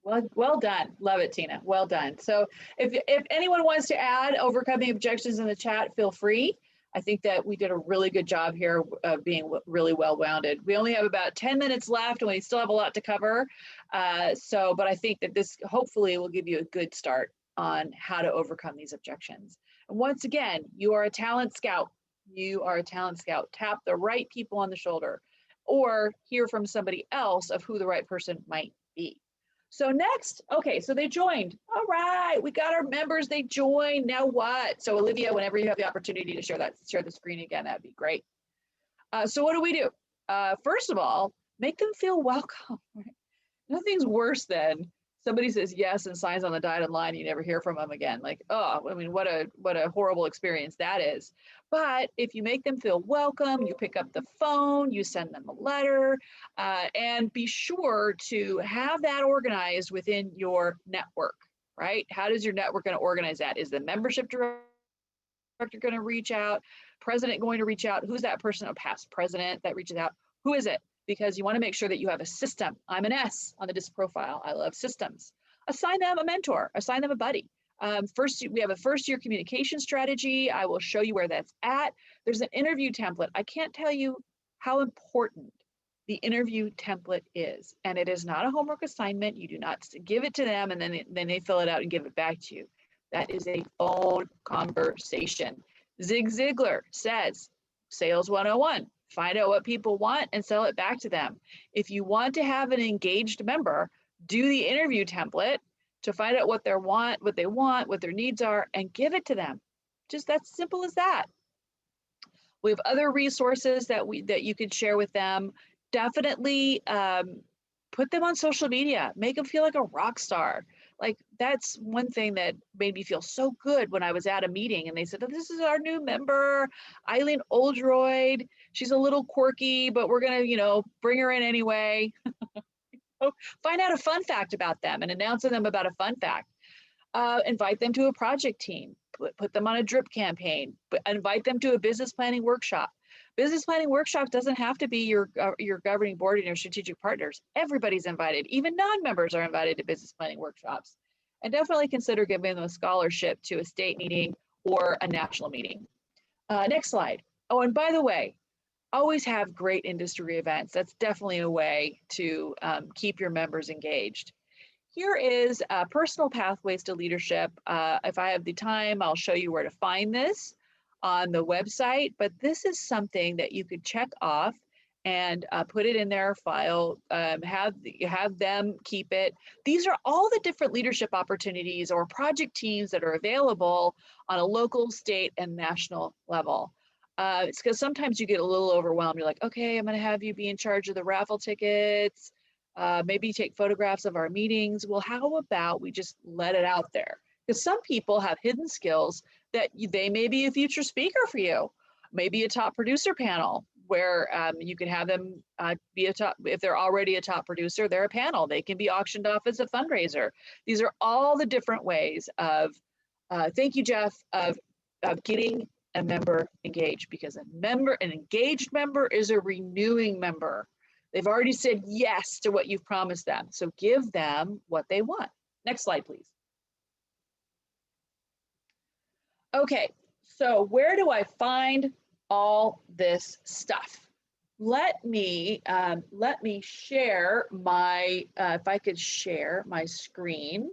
Well done. Love it, Tina. Well done. So if anyone wants to add overcoming objections in the chat, feel free. I think that we did a really good job here of being really well-rounded. We only have about 10 minutes left and we still have a lot to cover. But I think that this hopefully will give you a good start on how to overcome these objections. And once again, you are a talent scout. You are a talent scout. Tap the right people on the shoulder or hear from somebody else of who the right person might be. So next, okay, so they joined. All right, we got our members, they joined. Now what? So Olivia, whenever you have the opportunity to share the screen again, that'd be great. So what do? First of all, make them feel welcome. Right? Nothing's worse than somebody says yes and signs on the dotted line, you never hear from them again. Like, oh, I mean, what a horrible experience that is. But if you make them feel welcome, you pick up the phone, you send them a letter, and be sure to have that organized within your network, right? How does your network going to organize that? Is the membership director going to reach out? President going to reach out? Who's that person? A past president that reaches out? Who is it? Because you want to make sure that you have a system. I'm an S on the DISC profile. I love systems. Assign them a mentor, assign them a buddy. We have a first-year communication strategy. I will show you where that's at. There's an interview template. I can't tell you how important the interview template is. And it is not a homework assignment. You do not give it to them and then they fill it out and give it back to you. That is a phone conversation. Zig Ziglar says, Sales 101. Find out what people want and sell it back to them. If you want to have an engaged member, do the interview template to find out what they want, what their needs are, and give it to them. Just that's simple as that. We have other resources that you can share with them. Definitely put them on social media. Make them feel like a rock star. Like that's one thing that made me feel so good when I was at a meeting and they said, oh, this is our new member, Eileen Oldroyd. She's a little quirky, but we're going to, bring her in anyway. Find out a fun fact about them and announce to them about a fun fact. Invite them to a project team, put them on a drip campaign, invite them to a business planning workshop. Business planning workshop doesn't have to be your governing board and your strategic partners. Everybody's invited. Even non-members are invited to business planning workshops. And definitely consider giving them a scholarship to a state meeting or a national meeting. Next slide. Oh, and by the way, always have great industry events. That's definitely a way to keep your members engaged. Here is personal pathways to leadership. If I have the time, I'll show you where to find this on the website, but this is something that you could check off and put it in their file, have them keep it. These are all the different leadership opportunities or project teams that are available on a local, state, and national level. It's because sometimes you get a little overwhelmed. You're like, okay, I'm going to have you be in charge of the raffle tickets, maybe take photographs of our meetings. Well, how about we just let it out there? Because some people have hidden skills that they may be a future speaker for you, maybe a top producer panel where you can have them be a top, if they're already a top producer, they're a panel. They can be auctioned off as a fundraiser. These are all the different ways of, thank you, Jeff, of getting a member engaged, because an engaged member is a renewing member. They've already said yes to what you've promised them. So give them what they want. Next slide, please. Okay, so where do I find all this stuff? Let me share my, if I could share my screen.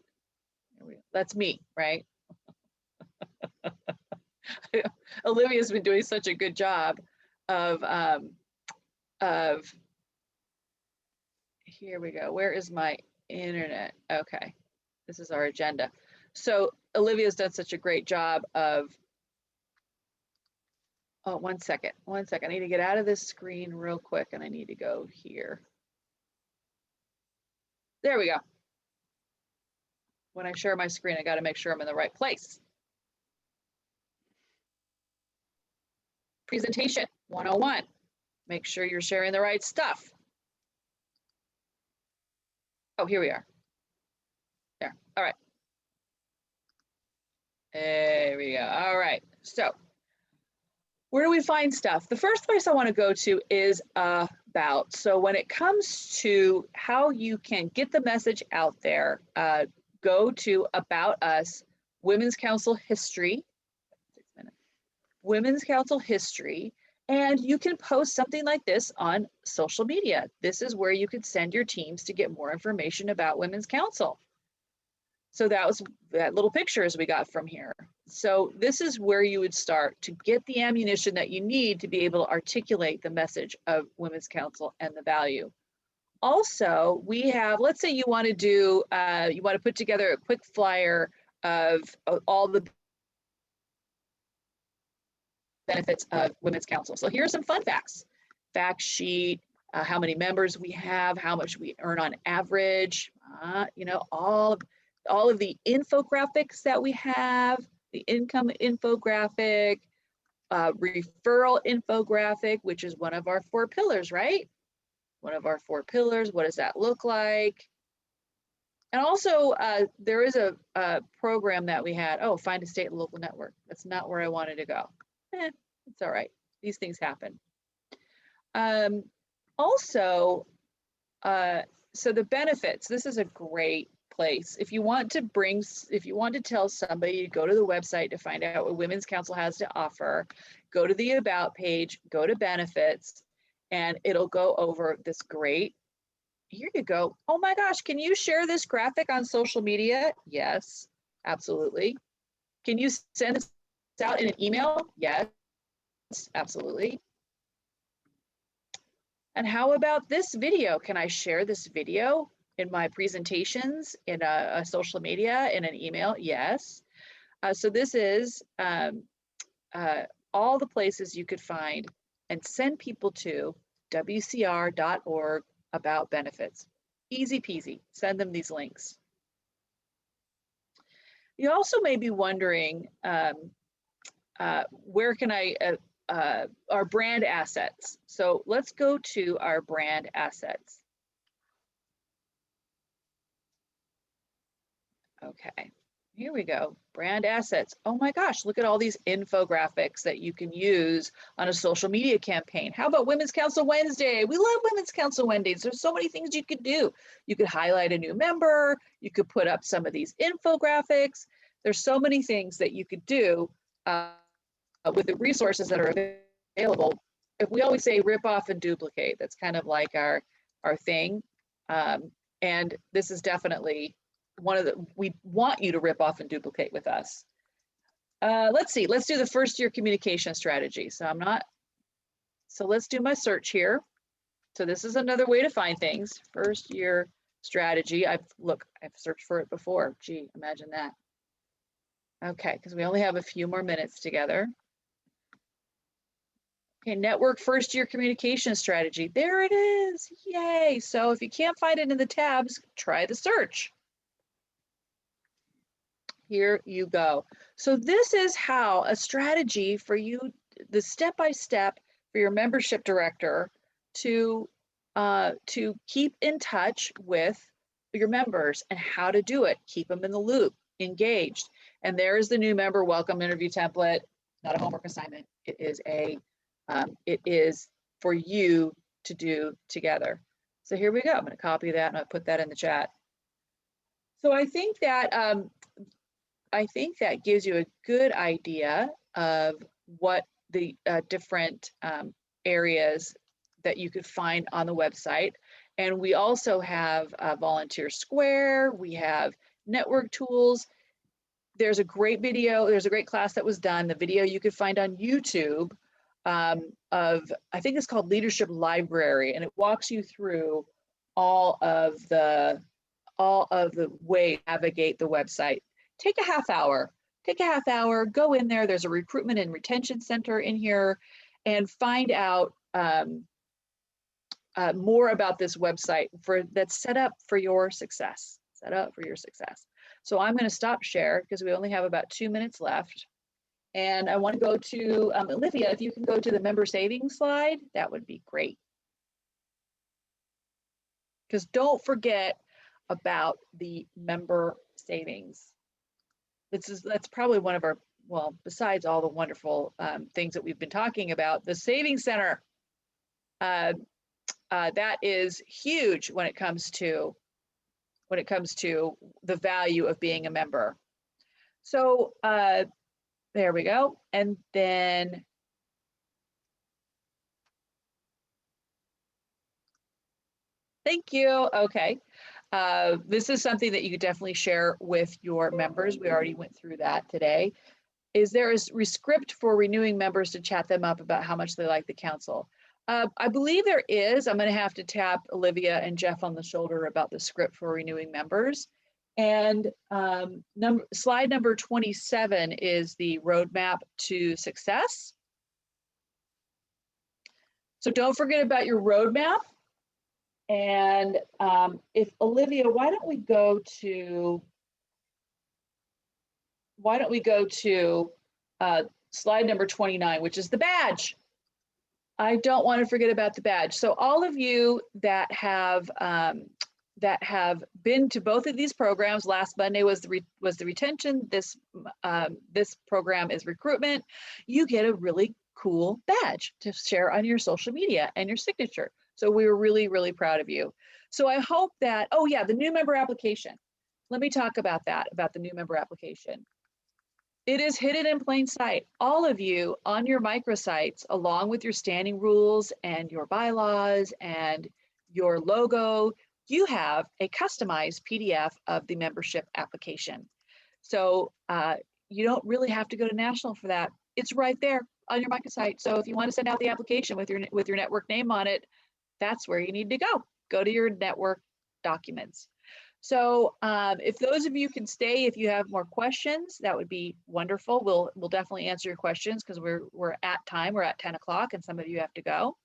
That's me, right? Olivia's been doing such a good job of here we go. Where is my internet? Okay, this is our agenda. So Olivia's done such a great job of, oh, one second. I need to get out of this screen real quick and I need to go here. There we go. When I share my screen, I got to make sure I'm in the right place. Presentation 101. Make sure you're sharing the right stuff. Oh, here we are. There. All right. There we go. All right. So where do we find stuff? The first place I want to go to is a about. So when it comes to how you can get the message out there, go to About Us, Women's Council History, Women's Council History, and you can post something like this on social media. This is where you could send your teams to get more information about Women's Council. So that was that little picture as we got from here. So this is where you would start to get the ammunition that you need to be able to articulate the message of Women's Council and the value. Also, we have, let's say you want to do, you want to put together a quick flyer of all the benefits of Women's Council. So here are some fun facts. Fact sheet, how many members we have, how much we earn on average, you know, all of the infographics that we have, the income infographic, referral infographic, which is one of our 4 pillars, right? One of our 4 pillars. What does that look like? And also, there is a program that we had. Oh, find a state and local network. That's not where I wanted to go. It's all right. These things happen. Also, so the benefits. This is a great place. If you want to tell somebody to go to the website to find out what Women's Council has to offer, go to the About page, go to benefits, and it'll go over this great. Here you go. Oh my gosh, can you share this graphic on social media? Yes, absolutely. Can you send this out in an email? Yes, absolutely. And how about this video? Can I share this video in my presentations, in a social media, in an email? Yes. So this is all the places you could find and send people to wcr.org about benefits. Easy peasy, send them these links. You also may be wondering, where can I, our brand assets. So let's go to our brand assets. Okay, here we go, brand assets. Oh my gosh, look at all these infographics that you can use on a social media campaign. How about Women's Council Wednesday? We love Women's Council Wednesdays. There's so many things you could do. You could highlight a new member. You could put up some of these infographics. There's so many things that you could do with the resources that are available. If we always say rip off and duplicate, that's kind of like our thing. And this is definitely one of the, we want you to rip off and duplicate with us. Let's see, let's do the first year communication strategy. So let's do my search here. So this is another way to find things. First year strategy. I've searched for it before. Gee, imagine that. Okay, because we only have a few more minutes together. Okay, network first year communication strategy. There it is, yay. So if you can't find it in the tabs, try the search. Here you go. So this is how a strategy for you, the step-by-step for your membership director to keep in touch with your members and how to do it. Keep them in the loop, engaged. And there is the new member welcome interview template. Not a homework assignment. It is for you to do together. So here we go. I'm going to copy that and I'll put that in the chat. So I think that gives you a good idea of what the different areas that you could find on the website. And we also have Volunteer Square, we have network tools. There's a great video, there's a great class that was done, the video you could find on YouTube of, I think it's called Leadership Library, and it walks you through all of the way to navigate the website. Take a half hour, go in there. There's a recruitment and retention center in here, and find out more about this website that's set up for your success, So I'm going to stop share because we only have about 2 minutes left. And I want to go to Olivia, if you can go to the member savings slide, that would be great. Because don't forget about the member savings. That's probably one of our, well, besides all the wonderful things that we've been talking about, the Savings Center. that is huge when it comes to the value of being a member. So there we go. And then thank you. Okay. This is something that you could definitely share with your members. We already went through that today. Is there a script for renewing members to chat them up about how much they like the council? I believe there is. I'm going to have to tap Olivia and Jeff on the shoulder about the script for renewing members. And slide number 27 is the roadmap to success. So don't forget about your roadmap. And if Olivia, why don't we go to slide number 29, which is the badge. I don't want to forget about the badge. So all of you that have been to both of these programs, last Monday was the retention. This program is recruitment. You get a really cool badge to share on your social media and your signature. So we were really, really proud of you. So I hope that, oh yeah, the new member application. Let me talk about that, about the new member application. It is hidden in plain sight. All of you on your microsites, along with your standing rules and your bylaws and your logo, you have a customized PDF of the membership application. So you don't really have to go to national for that. It's right there on your microsite. So if you want to send out the application with your network name on it, that's where you need to go. Go to your network documents. So if those of you can stay, if you have more questions, that would be wonderful. We'll definitely answer your questions because we're at time. We're at 10 o'clock and some of you have to go.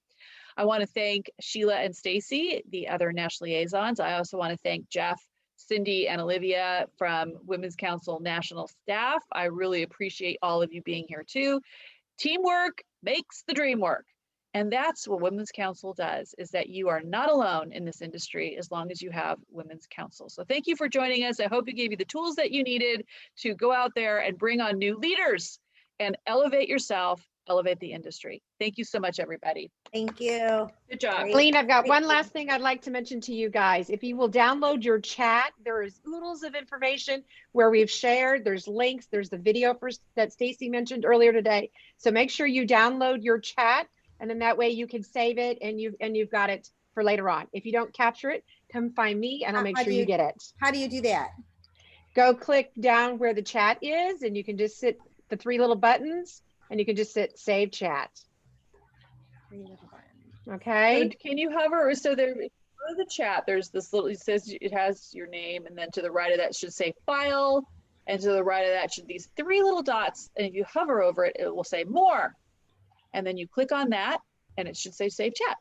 I want to thank Sheila and Stacy, the other national liaisons. I also want to thank Jeff, Cindy, and Olivia from Women's Council National Staff. I really appreciate all of you being here too. Teamwork makes the dream work. And that's what Women's Council does, is that you are not alone in this industry as long as you have Women's Council. So thank you for joining us. I hope it gave you the tools that you needed to go out there and bring on new leaders and elevate yourself, elevate the industry. Thank you so much, everybody. Thank you. Good job. Colleen, I've got one last thing I'd like to mention to you guys. If you will download your chat, there is oodles of information where we've shared. There's links. There's the video that Stacy mentioned earlier today. So make sure you download your chat. And then that way you can save it and you've got it for later on. If you don't capture it, come find me and I'll make sure you get it. How do you do that? Go click down where the chat is and you can just hit the three little buttons and you can just hit save chat. Okay. So can you hover? So there, go to the chat, there's this little, it says it has your name, and then to the right of that should say file, and to the right of that should these three little dots, and if you hover over it, it will say more. And then you click on that and it should say save chat.